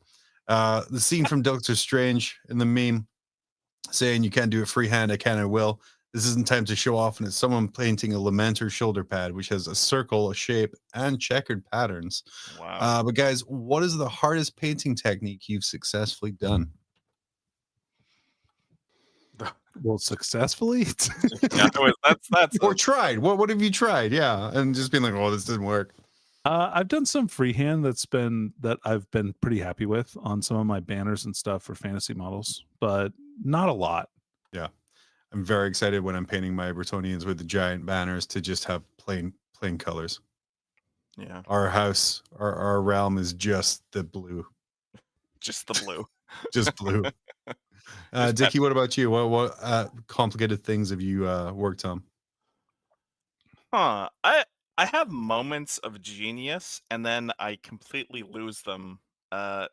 The scene from Doctor Strange in the meme saying you can't do it freehand, I can, I will. This isn't time to show off, and it's someone painting a Lamenter shoulder pad, which has a circle, a shape, and checkered patterns. Wow. But guys, what is the hardest painting technique you've successfully done? Well, successfully? Yeah, that's or tried. What have you tried? Yeah, and just being like, oh, this didn't work. I've done some freehand that I've been pretty happy with on some of my banners and stuff for fantasy models, but not a lot. Yeah. I'm very excited when I'm painting my Bretonians with the giant banners to just have plain colors. Yeah. Our house, our realm is just the blue. Just the blue. Just blue. Dickie, what about you? What complicated things have you worked on? I have moments of genius and then I completely lose them.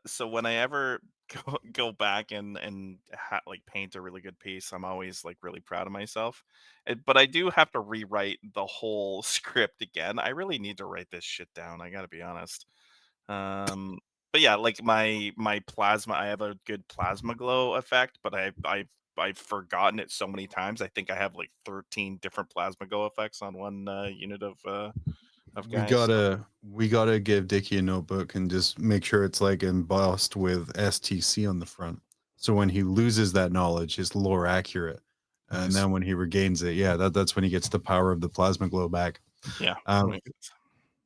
So when I ever go back and like paint a really good piece, I'm always like really proud of myself. But I do have to rewrite the whole script again. I really need to write this shit down. I gotta be honest. But yeah, like my plasma, I have a good plasma glow effect, but I've forgotten it so many times. I think I have like 13 different plasma glow effects on one unit of guys. We gotta give Dickie a notebook and just make sure it's like embossed with STC on the front. So when he loses that knowledge, it's lore accurate. And then when he regains it, yeah, that's when he gets the power of the plasma glow back. Yeah.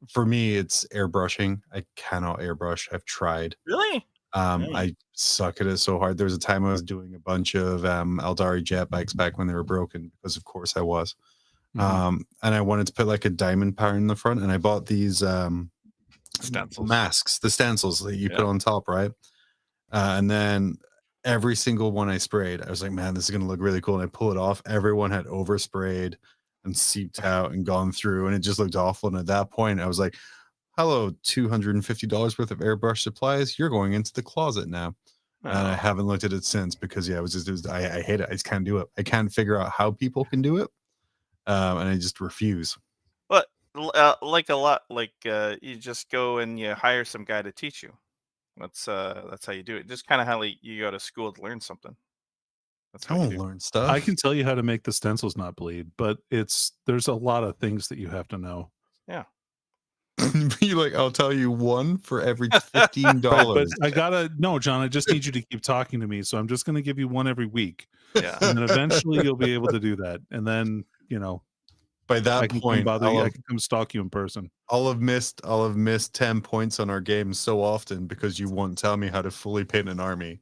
For me, it's airbrushing. I cannot airbrush. I've tried. Really? I suck at it so hard. There was a time I was doing a bunch of Eldari jet bikes back when they were broken, because of course I was. And I wanted to put like a diamond pattern in the front, and I bought these stencils. Masks, the stencils that you put on top, right? And then every single one I sprayed, I was like, man, this is gonna look really cool. And I pull it off. Everyone had oversprayed and seeped out and gone through, and it just looked awful. And at that point, I was like, hello, $250 worth of airbrush supplies. You're going into the closet now. And I haven't looked at it since, because I hate it. I just can't do it. I can't figure out how people can do it. And I just refuse. But you just go and you hire some guy to teach you. That's how you do it. Just kind of how you go to school to learn something. That's how you learn stuff. I can tell you how to make the stencils not bleed, but there's a lot of things that you have to know. Yeah. Be like, I'll tell you one for every $15. But no, John, I just need you to keep talking to me. So I'm just going to give you one every week. Yeah. And then eventually you'll be able to do that. And then, by that point, I can come stalk you in person. I'll have missed 10 points on our game so often because you won't tell me how to fully paint an army.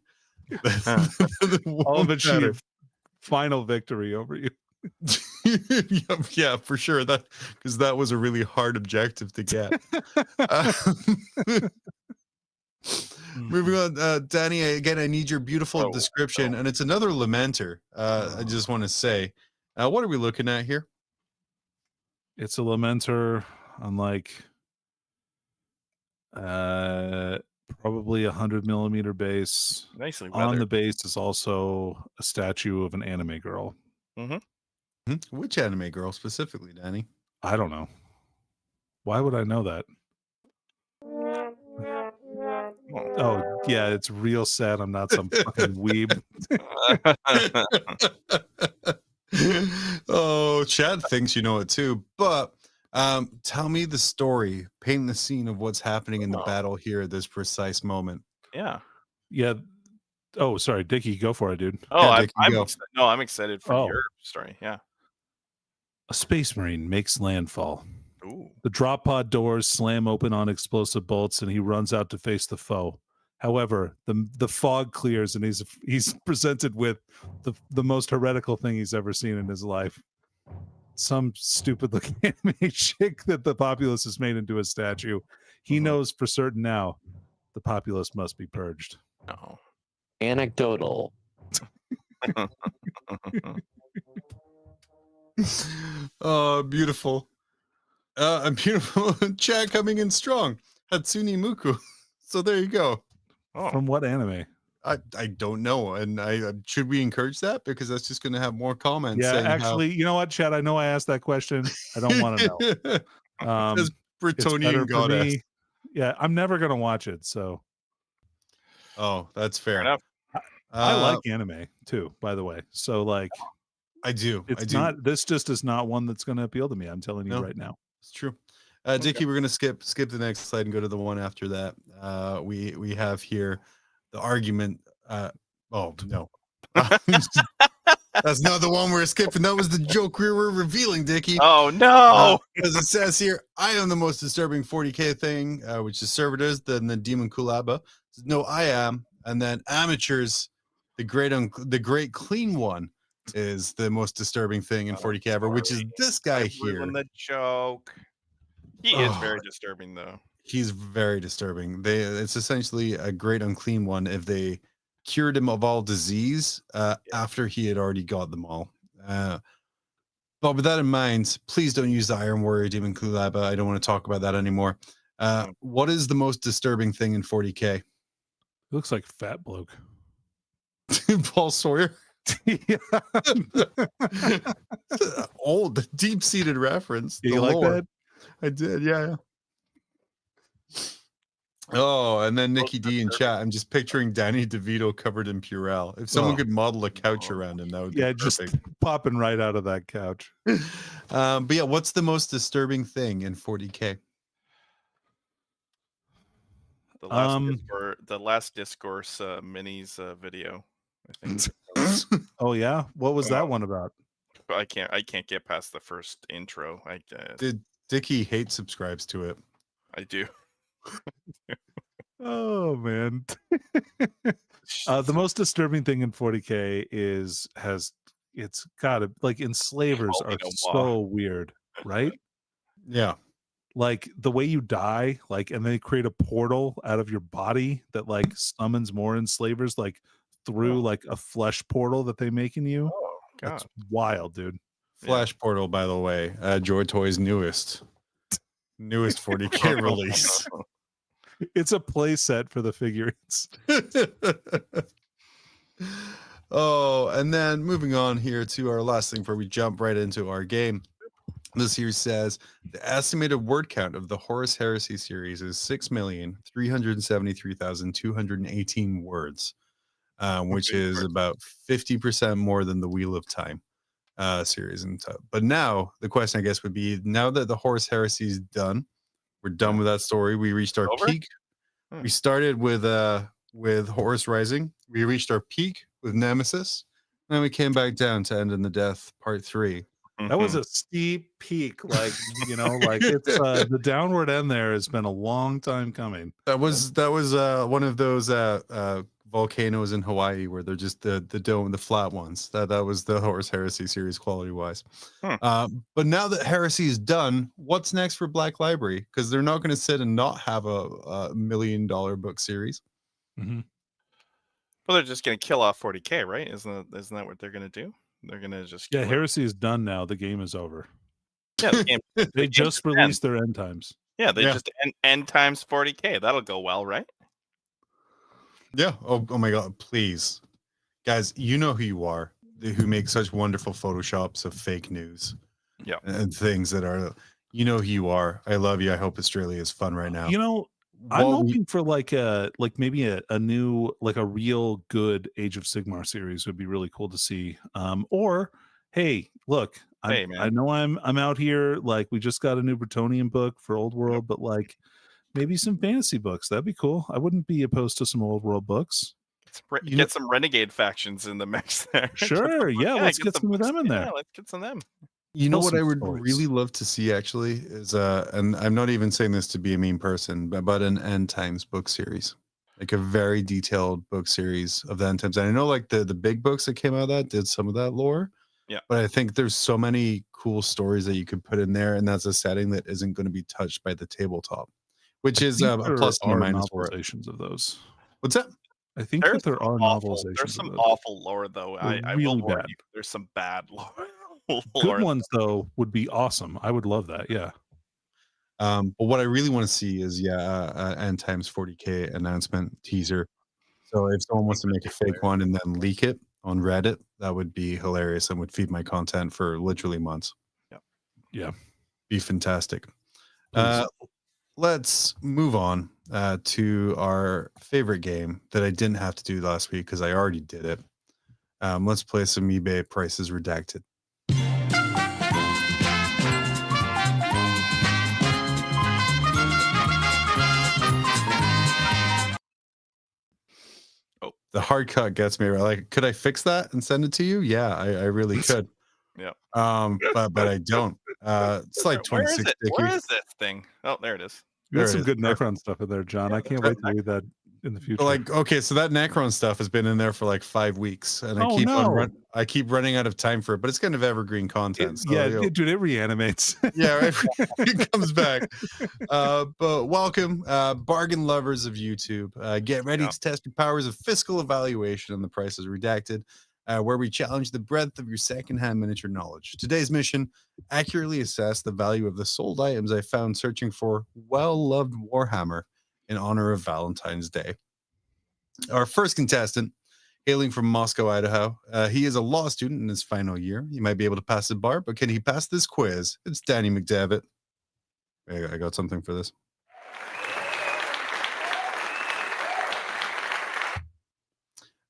I'll have achieved final victory over you. Yeah, for sure. Because that was a really hard objective to get. Moving on, Danny, again, I need your beautiful description, and it's another Lamenter. I just want to say, what are we looking at here? It's a Lamenter on probably 100mm base. Nicely on weathered. the base is also a statue of an anime girl. Which anime girl specifically, Danny? I don't know. Why would I know that? Oh, yeah, it's real sad I'm not some fucking weeb. Oh, Chad thinks you know it too, but tell me the story. Paint the scene of what's happening in the battle here at this precise moment. Yeah. Oh, sorry, Dickie, go for it, dude. Oh, yeah, I'm excited for your story. Yeah. A space marine makes landfall. Ooh. The drop pod doors slam open on explosive bolts, and he runs out to face the foe. However, the fog clears, and he's presented with the most heretical thing he's ever seen in his life. Some stupid looking anime chick that the populace has made into a statue. He knows for certain now the populace must be purged. No. Anecdotal. Oh, beautiful. A beautiful chat coming in strong. Hatsune Miku. So there you go. Oh. From what anime? I don't know, and should we encourage that, because that's just going to have more comments. Yeah, saying actually, you know what, Chad? I know I asked that question. I don't want to know. As It's better Bretonian for goddess. me. Yeah, I'm never gonna watch it. So, Oh, that's fair. Fair enough. I like anime too, by the way. So, like, I do. it's not. This just is not one that's going to appeal to me. I'm telling you No. right now. It's true. Dickie, we're gonna skip the next slide and go to the one after that. We have here the argument. Oh no, that's not the one we're skipping. That was the joke we were revealing, Dickie. Oh no! As it says here, I am the most disturbing 40k thing, which is servitors, then the demon kulaba. No, I am, and then amateurs. The great clean one is the most disturbing thing in 40k ever, which is this guy here. The joke. He is very disturbing, though. He's very disturbing. It's essentially a great unclean one if they cured him of all disease after he had already got them all. But with that in mind, please don't use the Iron Warrior Demon Kulaba. I don't want to talk about that anymore. What is the most disturbing thing in 40k? Looks like fat bloke. Paul Sawyer. Yeah. Old, deep-seated reference. You like lore. that? I did, yeah. Oh, and then Nikki D in chat. I'm just picturing Danny DeVito covered in Purell. If someone could model a couch around him, that would be perfect. Just popping right out of that couch. But yeah, what's the most disturbing thing in 40k? The last discourse minis video. I think. Oh yeah, what was that one about? I can't get past the first intro. Did Dickie hate subscribes to it? I do. Oh man. The most disturbing thing in 40k it's gotta, like, enslavers are so weird, right? Yeah. Like the way you die, like, and they create a portal out of your body that like summons more enslavers, like through like a flesh portal that they make in you. Oh god, that's wild, dude. Flash Portal, by the way, Joy Toy's newest 40k release. It's a play set for the figurines. Oh, and then moving on here to our last thing before we jump right into our game. This here says the estimated word count of the Horus Heresy series is 6,373,218 words, which is about 50% more than the Wheel of Time series. But now the question, I guess, would be, now that the Horus Heresy is done, we're done with that story. We reached our peak. We started with Horus Rising. We reached our peak with Nemesis. And then we came back down to End in the Death Part 3. That was a steep peak, like, you know, like it's the downward end there has been a long time coming. That was one of those volcanoes in Hawaii where they're just the dome, the flat ones. That was the Horus Heresy series quality wise. But now that Heresy is done, what's next for Black Library? Because they're not going to sit and not have a $1 million book series. Mm-hmm. Well, they're just going to kill off 40k, right? Isn't that what they're going to do? They're going to just Heresy is done now. The game is over. Yeah, the game, they just released their end times. Yeah, they just end times 40k. That'll go well, right? Yeah. Oh my God! Please, guys, you know who you are. Who make such wonderful photoshops of fake news, and things that are, you know who you are. I love you. I hope Australia is fun right now. You know, I'm hoping for maybe a new, like a real good Age of Sigmar series would be really cool to see. Or hey, look, I know I'm out here, like we just got a new Bretonian book for Old World, but like maybe some fantasy books. That'd be cool. I wouldn't be opposed to some Old World books. Get some renegade factions in the mix there. Sure, let's get some of them in there. Yeah, let's get some of them. You know what I would really love to see actually is and I'm not even saying this to be a mean person, but an End Times book series, like a very detailed book series of the End Times. And I know like the big books that came out of that did some of that lore. Yeah. But I think there's so many cool stories that you could put in there, and that's a setting that isn't going to be touched by the tabletop. which is a plus and a minus for it. Novelizations of those. What's that? I think that there are novelizations. There's some of those. awful lore, though. I really will warn bad. you. There's some bad lore. Good ones, though, would be awesome. I would love that. Yeah. But what I really want to see is End Times 40k announcement teaser. So if someone wants to make a fake one and then leak it on Reddit, that would be hilarious and would feed my content for literally months. Yeah. Be fantastic. Let's move on to our favorite game that I didn't have to do last week because I already did it. Let's play some eBay Prices Redacted. The hard cut gets me. Like, could I fix that and send it to you? Yeah, I really could. Yeah. But I don't. It's like 26. Where is this thing? Oh, there it is. You got some good Necron stuff in there, John. I can't wait to read that in the future. Like, okay, so that Necron stuff has been in there for like 5 weeks, and I keep running out of time for it. But it's kind of evergreen content. Dude, it reanimates. Yeah, it comes back. But welcome, bargain lovers of YouTube. Get ready to test your powers of fiscal evaluation on the Prices Redacted, where we challenge the breadth of your secondhand miniature knowledge. Today's mission: accurately assess the value of the sold items I found searching for well-loved Warhammer in honor of Valentine's Day. Our first contestant, hailing from Moscow, Idaho. He is a law student in his final year. He might be able to pass the bar, but can he pass this quiz? It's Danny McDevitt. I got something for this.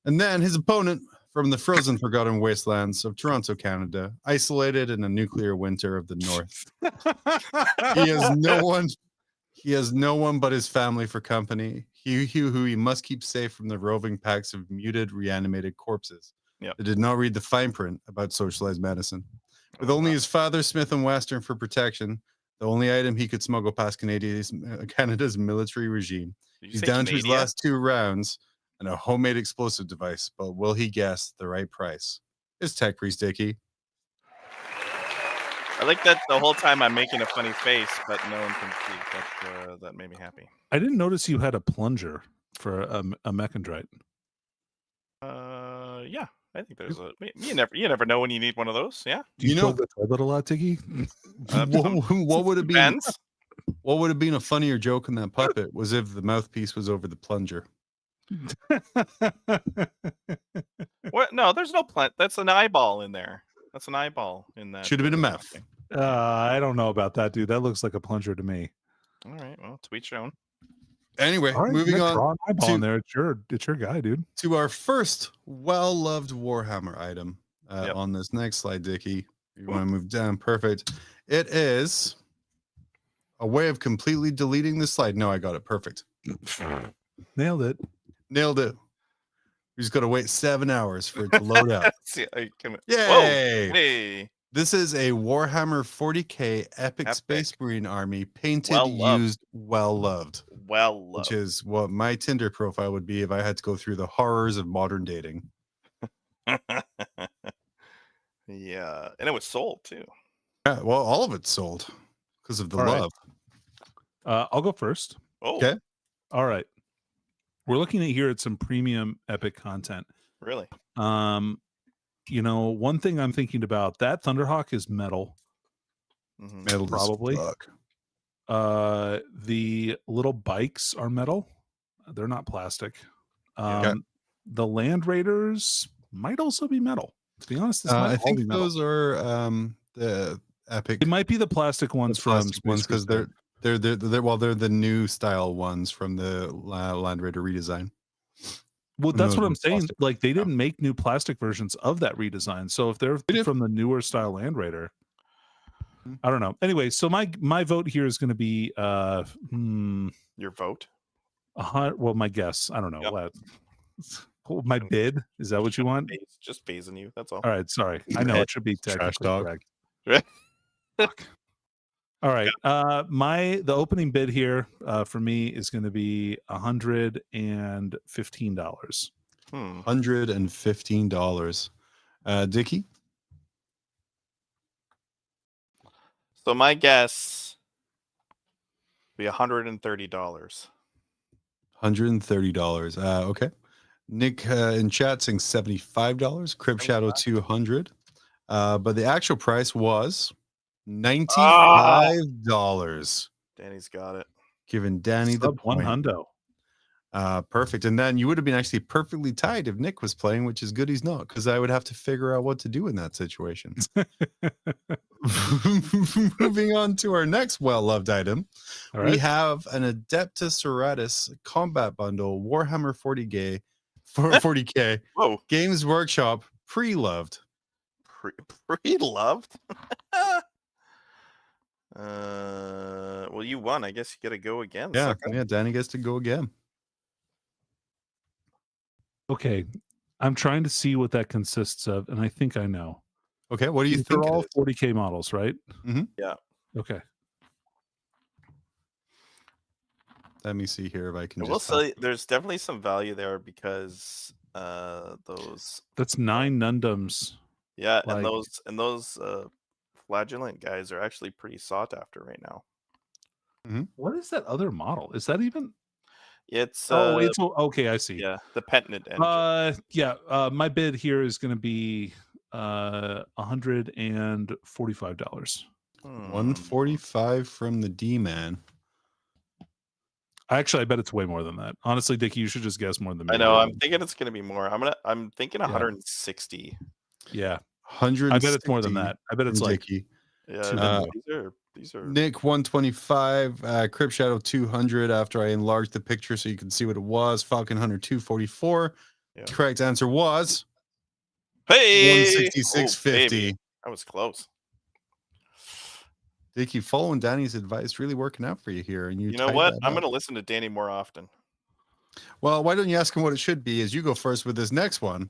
And then his opponent from the frozen, forgotten wastelands of Toronto, Canada, isolated in a nuclear winter of the north. He has no one but his family for company. Who he must keep safe from the roving packs of muted, reanimated corpses. That did not read the fine print about socialized medicine. With only his father, Smith and Western, for protection, the only item he could smuggle past Canada's military regime. He's down to his last 2 rounds and a homemade explosive device. But will he guess the right price? It's Tech Priest Dickie. I like that the whole time I'm making a funny face, but no one can see. That made me happy. I didn't notice you had a plunger for a mechandrite. Yeah, I think there's a. You never know when you need one of those. Yeah. Do you know the toilet a lot, Tiggy? What would have been? What would have been a funnier joke in that puppet was if the mouthpiece was over the plunger. What? No, there's no plant. That's an eyeball in there. That's an eyeball in that. Should have been a mouth. I don't know about that, dude. That looks like a plunger to me. All right. Well, to each your own. Anyway, moving on. To there. It's your guy, dude. To our first well-loved Warhammer item on this next slide, Dickie. You want to move down? Perfect. It is a way of completely deleting this slide. No, I got it. Perfect. Nailed it. We just got to wait 7 hours for it to load up. Yay! Whoa. Hey. This is a Warhammer 40k Epic Space Marine Army, painted, used, well-loved. Which is what my Tinder profile would be if I had to go through the horrors of modern dating. Yeah, and it was sold too. Yeah, well, all of it's sold because of the love. Right. I'll go first. Okay. All right. We're looking at here at some premium Epic content. Really? You know, one thing I'm thinking about, that Thunderhawk is metal. Mm-hmm. Metal, probably. The little bikes are metal. They're not plastic. The Land Raiders might also be metal. To be honest, I think those are the Epic. It might be the plastic ones because they're the new style ones from the Land Raider redesign. Well, that's what I'm saying. Plastic. Like, they didn't make new plastic versions of that redesign. So if they're from the newer style Land Raider, I don't know. Anyway, so my vote here is going to be your vote. Well, my guess. I don't know. My bid, is that what you want? Just phasing you. That's all. All right. Sorry. I know it should be trash dog. All right. The opening bid here for me is going to be $115. $115. Dickie? So my guess Be $130. $130. Okay. Nick in chat saying $75. Crib Shadow 200. But the actual price was $95. Danny's got it. Giving Danny the Sub point. 100. Perfect. And then you would have been actually perfectly tied if Nick was playing, which is good he's not, because I would have to figure out what to do in that situation. Moving on to our next well-loved item. All right. We have an Adeptus Sororitas combat bundle, Warhammer 40k, 40k, Whoa. Games Workshop, pre-loved. Pre-loved? Well, you won. I guess you got to go again. Yeah, sucker. yeah, Danny gets to go again. Okay. I'm trying to see what that consists of, and I think I know. Okay, what do you These think? are all It is? 40k models, right? Yeah. Okay. Let me see here if I can I will just. say there's definitely some value there because those. That's 9 Nundums. Yeah, Like- and those flagellant guys are actually pretty sought after right now. What is that other model? Is that even? It's It's okay. I see. yeah, the Pentnet engine. My bid here is going to be $145. 145 from the D-man. Actually, I bet it's way more than that. Honestly, Dickie, you should just guess more than me. I know. I'm thinking it's going to be more. I'm thinking Yeah. 160. Yeah, 100. I bet it's more than that. I bet it's like Yeah, Two these are. Nick 125, Crib Shadow 200 after I enlarged the picture so you can see what it was. Falcon Hunter 244. Yeah. Correct answer was Hey, 166.50. baby. That was close. Dickie, following Danny's advice, really working out for you here. And You know tied what? that I'm up. going to listen to Danny more often. Well, why don't you ask him what it should be as you go first with this next one?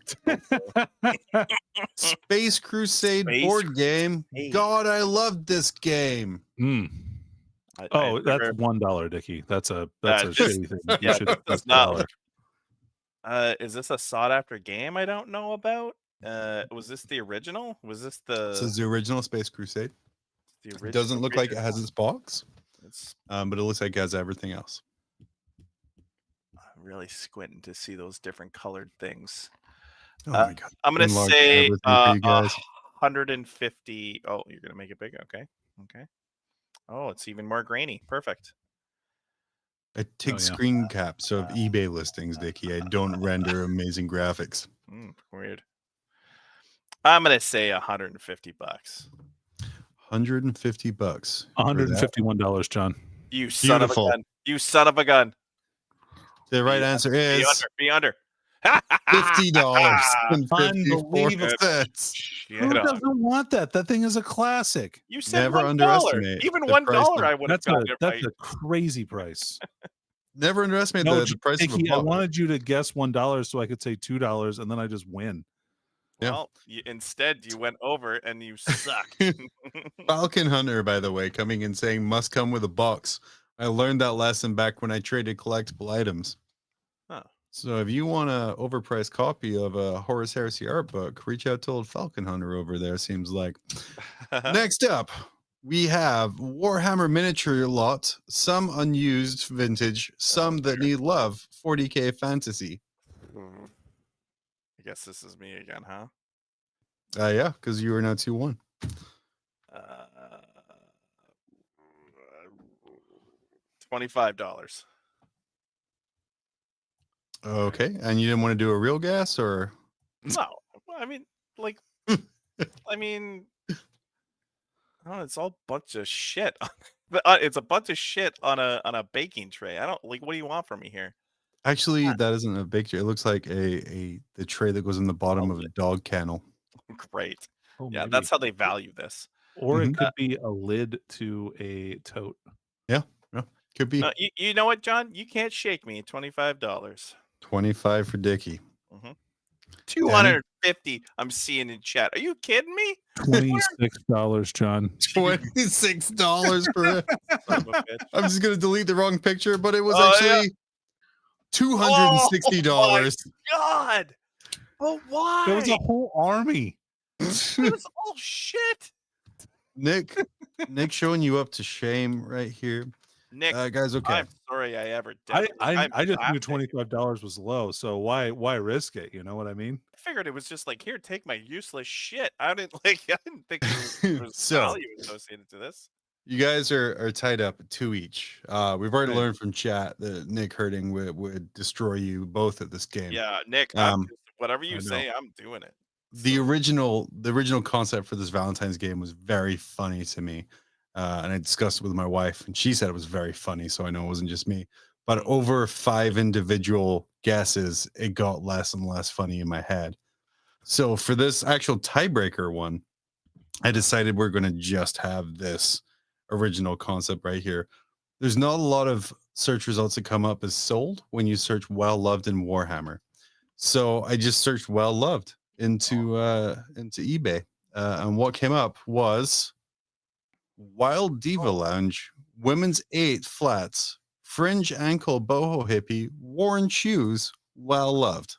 Space Crusade Space board game. Crusade. God, I love this game. I that's never- $1, Dickie. That's a this- shitty thing. You yeah, should- this that's is not- $1. Is this a sought after game I don't know about? Was this the original? Was this This is the original Space Crusade. the It doesn't look like it has original? its box, It's but it looks like it has everything else. I'm really squinting to see those different colored things. Oh my God. I'm gonna Enlarge say everything for you guys. 150. Oh, you're gonna make it big. Okay. Oh, it's even more grainy. Perfect. I take yeah. screen caps of eBay listings, Dickie. I don't render amazing graphics. Weird. I'm gonna say $150. $150. $151, John. You son Beautiful. of a gun. You son of a gun. The right answer Be is Be under. $50.54. Shit Who on. doesn't want that? That thing is a classic. You said Never $1. underestimate Even the $1 price of- I would have That's a gotten it that's right. a crazy price. Never underestimate No, the price of a Dickie, I book. wanted you to guess $1 so I could say $2, and then I just win. Yeah. Well, instead you went over and you suck. Falcon Hunter, by the way, coming and saying must come with a box. I learned that lesson back when I traded collectible items. Huh. So if you want an overpriced copy of a Horus Heresy art book, reach out to old Falcon Hunter over there, seems like. Next up, we have Warhammer miniature lot, some unused vintage, some that need love, 40k fantasy. I guess this is me again, huh? Yeah, because you are now 2-1. $25. Okay, and you didn't want to do a real guess, or No, I mean, like, I mean, oh, it's all bunch of shit. It's a bunch of shit on a baking tray. I don't like. What do you want from me here? actually, that isn't a big tray. It looks like the tray that goes in the bottom of a dog kennel. Great. Oh, Yeah, maybe. that's how they value this. Or Mhm. it could be a lid to a tote. Could be No, you know what, John? You can't shake me. $25. 25 for Dickie. 250. I'm seeing in chat. Are you kidding me? $26, John. $26 for it. Son of a bitch. I'm just gonna delete the wrong picture, but it was Oh, yeah. actually $260. God. But why? There was a whole army. It was all shit. Nick showing you up to shame right here. Nick, guys, okay. I'm sorry I ever I did. I just knew $25 was low, so why risk it? You know what I mean? I figured it was just like, here, take my useless shit. I didn't think there was So value associated to this. you guys are tied up at 2 each. We've already Right. learned from chat that Nick hurting would destroy you both at this game. Yeah, Nick, whatever you say, I'm doing it. The original concept for this Valentine's game was very funny to me, and I discussed it with my wife, and she said it was very funny. So I know it wasn't just me. But over 5 individual guesses, it got less and less funny in my head. So for this actual tiebreaker one, I decided we're going to just have this original concept right here. There's not a lot of search results that come up as sold when you search well loved in Warhammer. So I just searched well loved into eBay, and what came up was Wild Diva Lounge, women's 8 flats, fringe ankle boho hippie, worn shoes, well loved.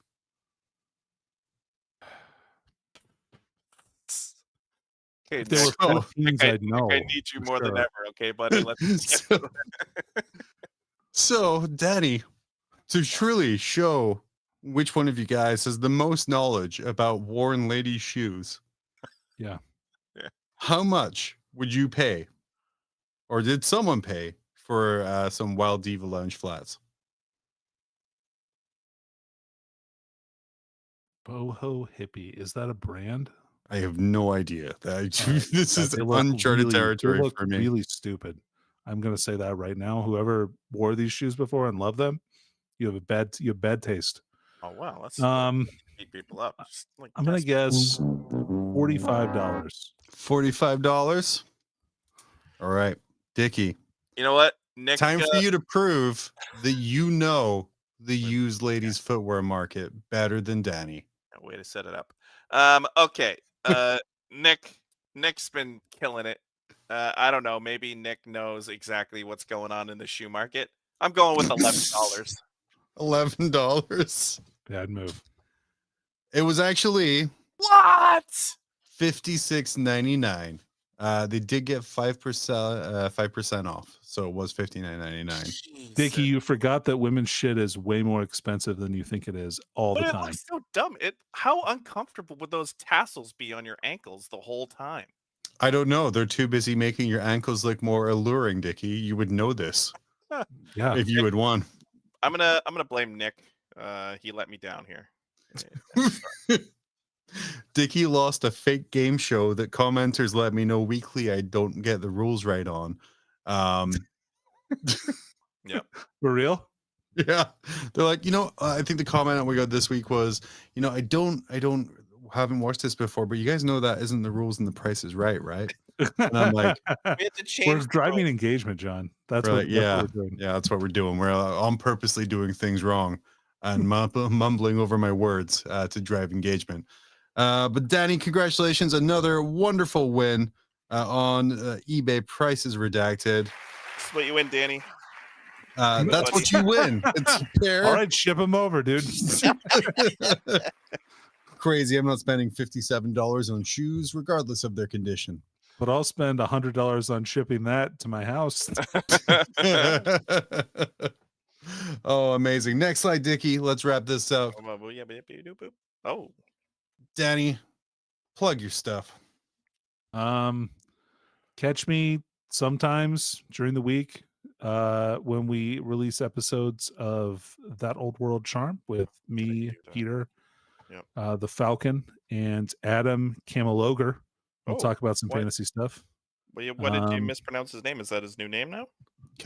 Okay, If there were So- Philippines, I'd know. I need you for more than sure. ever, okay, buddy? Let's So, Danny, to truly show which one of you guys has the most knowledge about worn ladies' shoes, Yeah. how much would you pay, or did someone pay for some Wild Diva Lounge flats? Boho hippie. Is that a brand? I have no idea. This is They look uncharted really- territory they look for me. Really stupid. I'm gonna say that right now. Whoever wore these shoes before and loved them, you have bad taste. Oh wow, let's beat people up. Just, like, I'm gonna guess $45. $45. All right, Dickie. You know what, Nick? Time for you to prove that you know the used ladies' footwear market better than Danny. Way to set it up. Okay. Nick's been killing it. I don't know. Maybe Nick knows exactly what's going on in the shoe market. I'm going with $11. $11. Bad move. It was actually What? $56.99. They did get 5% off, so it was $59.99. Dickie, you forgot that women's shit is way more expensive than you think it is all But the it time. looks so dumb. How uncomfortable would those tassels be on your ankles the whole time? I don't know. They're too busy making your ankles look more alluring, Dickie. You would know this Yeah. if you had won. I'm gonna blame Nick. He let me down here. Dickie lost a fake game show that commenters let me know weekly I don't get the rules right on. For real? Yeah, they're like, I think the comment we got this week was, I haven't watched this before, but you guys know that isn't the rules and the price is right? And I'm like, We had to change we're the driving rules. engagement, John. That's we're what, like, yeah, that's what we're doing. yeah, that's what we're doing. We're I'm purposely doing things wrong and mumbling over my words to drive engagement. But Danny, congratulations, another wonderful win on eBay Prices Redacted. That's what you win, Danny. That's what you win. It's fair. All right, ship them over, dude. Crazy. I'm not spending $57 on shoes, regardless of their condition. But I'll spend $100 on shipping that to my house. Oh, amazing. Next slide, Dickie. Let's wrap this up. Oh, Danny, plug your stuff. Catch me sometimes during the week when we release episodes of That Old World Charm with me, Peter, the Falcon, and Adam Cameloger. We'll talk about some fantasy stuff. What did you mispronounce his name? Is that his new name now?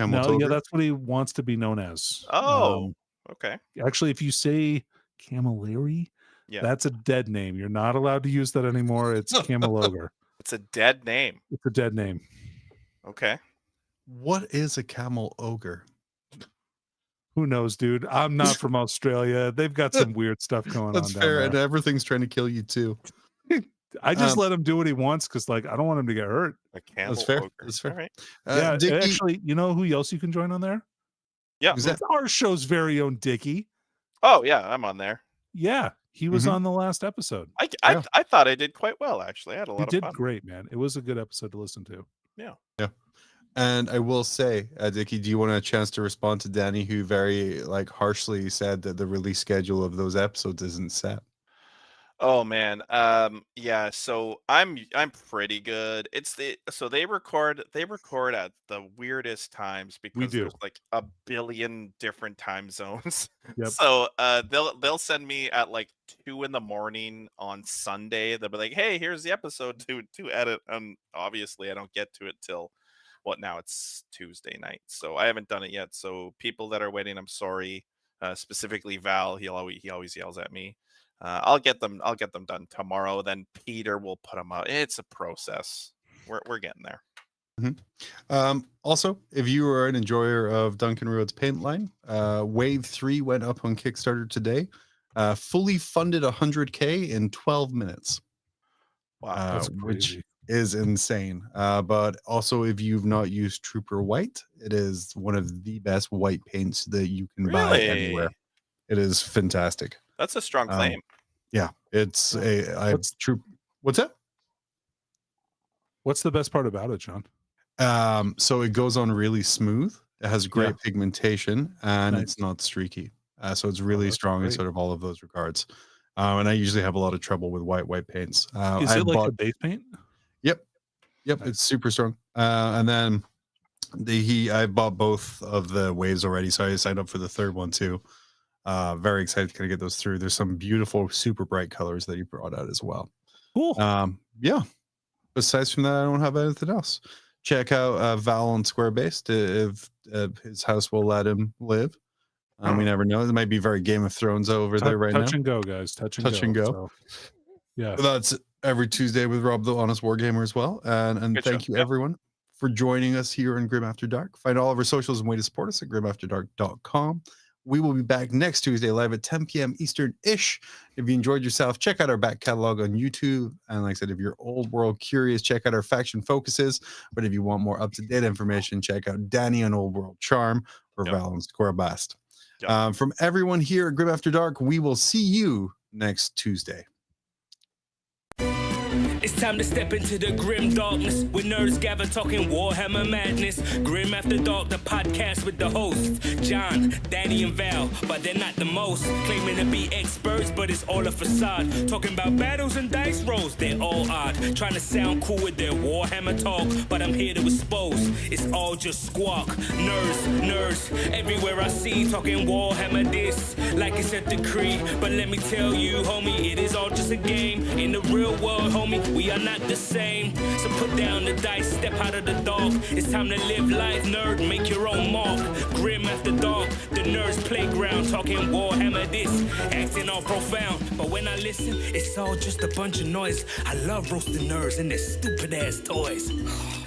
No, yeah, that's what he wants to be known as. Oh, okay. Actually, if you say Camilleri, that's a dead name. You're not allowed to use that anymore. It's Cameloger. It's a dead name. It's a dead name. Okay. What is a camel ogre? Who knows, dude? I'm not from Australia. They've got some weird stuff going on. That's fair, and everything's trying to kill you too. I just let him do what he wants because, I don't want him to get hurt. That's fair. That's fair. All right. Yeah, Dickie, actually, you know who else you can join on there? Yeah. Who's that? Our show's very own Dickie. Oh yeah, I'm on there. Yeah, he was on the last episode. I thought I did quite well, actually. I had a lot You of did fun. great, man. It was a good episode to listen to. Yeah. And I will say, Dickie, do you want a chance to respond to Danny, who very harshly said that the release schedule of those episodes isn't set? Oh man, yeah. So I'm pretty good. So they record at the weirdest times We because do. there's like a billion different time zones. Yep. So they'll send me at like 2 a.m. on Sunday. They'll be like, "Hey, here's the episode to edit," and obviously I don't get to it till now it's Tuesday night. So I haven't done it yet. So people that are waiting, I'm sorry. Specifically Val, he always yells at me. I'll get them done tomorrow. Then Peter will put them out. It's a process. We're getting there. Mm-hmm. Also, if you are an enjoyer of Duncan Road's paint line, Wave 3 went up on Kickstarter today. Fully funded 100K in 12 minutes. Wow, that's which crazy. is insane. But also, if you've not used Trooper White, it is one of the best white paints that you can buy anywhere. It is fantastic. That's a strong claim. Yeah, it's What's that? What's the best part about it, John? So it goes on really smooth. It has great pigmentation, and it's not streaky. So it's really strong in sort of all of those regards. And I usually have a lot of trouble with white paints. Is it like a base paint? Yep. Nice. It's super strong. And then I bought both of the waves already, so I signed up for the third one too. Very excited to kind of get those through. There's some beautiful, super bright colors that he brought out as well. Cool. Yeah. Besides from that, I don't have anything else. Check out Val on Squarebase if his house will let him live. We never know. It might be very Game of Thrones there right now. Touch and go, guys. Touch and go. So, yeah. That's every Tuesday with Rob the Honest Wargamer as well. And thank you everyone for joining us here on Grim After Dark. Find all of our socials and way to support us at grimafterdark.com. We will be back next Tuesday live at 10 p.m. Eastern-ish. If you enjoyed yourself, check out our back catalog on YouTube. And like I said, if you're old world curious, check out our faction focuses. But if you want more up-to-date information, check out Danny on Old World Charm or Val on Squarebast. From everyone here at Grim After Dark, we will see you next Tuesday. It's time to step into the grim darkness with nerds gather talking Warhammer madness. Grim After Dark, the podcast with the hosts John, Danny, and Val, but they're not the most. Claiming to be experts, but it's all a facade. Talking about battles and dice rolls, they're all odd. Trying to sound cool with their Warhammer talk, but I'm here to expose. It's all just squawk. Nerds, everywhere I see talking Warhammer this, like it's a decree. But let me tell you, homie, it is all just a game. In the real world, homie, we are not the same. So put down the dice, step out of the dark. It's time to live life, nerd, make your own mark. Grim After Dark, the nerds playground. Talking Warhammer this, acting all profound. But when I listen, it's all just a bunch of noise. I love roasting nerds and their stupid ass toys.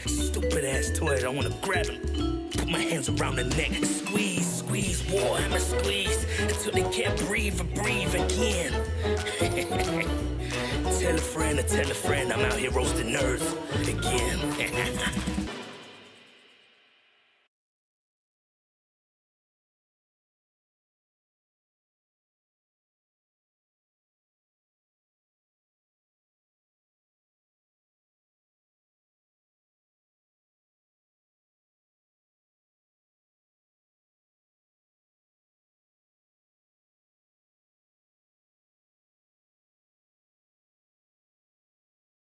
Stupid ass toys, I wanna grab them, put my hands around the neck, squeeze, Warhammer squeeze, until they can't breathe or breathe again. Tell a friend, I'm out here roasting nerds again.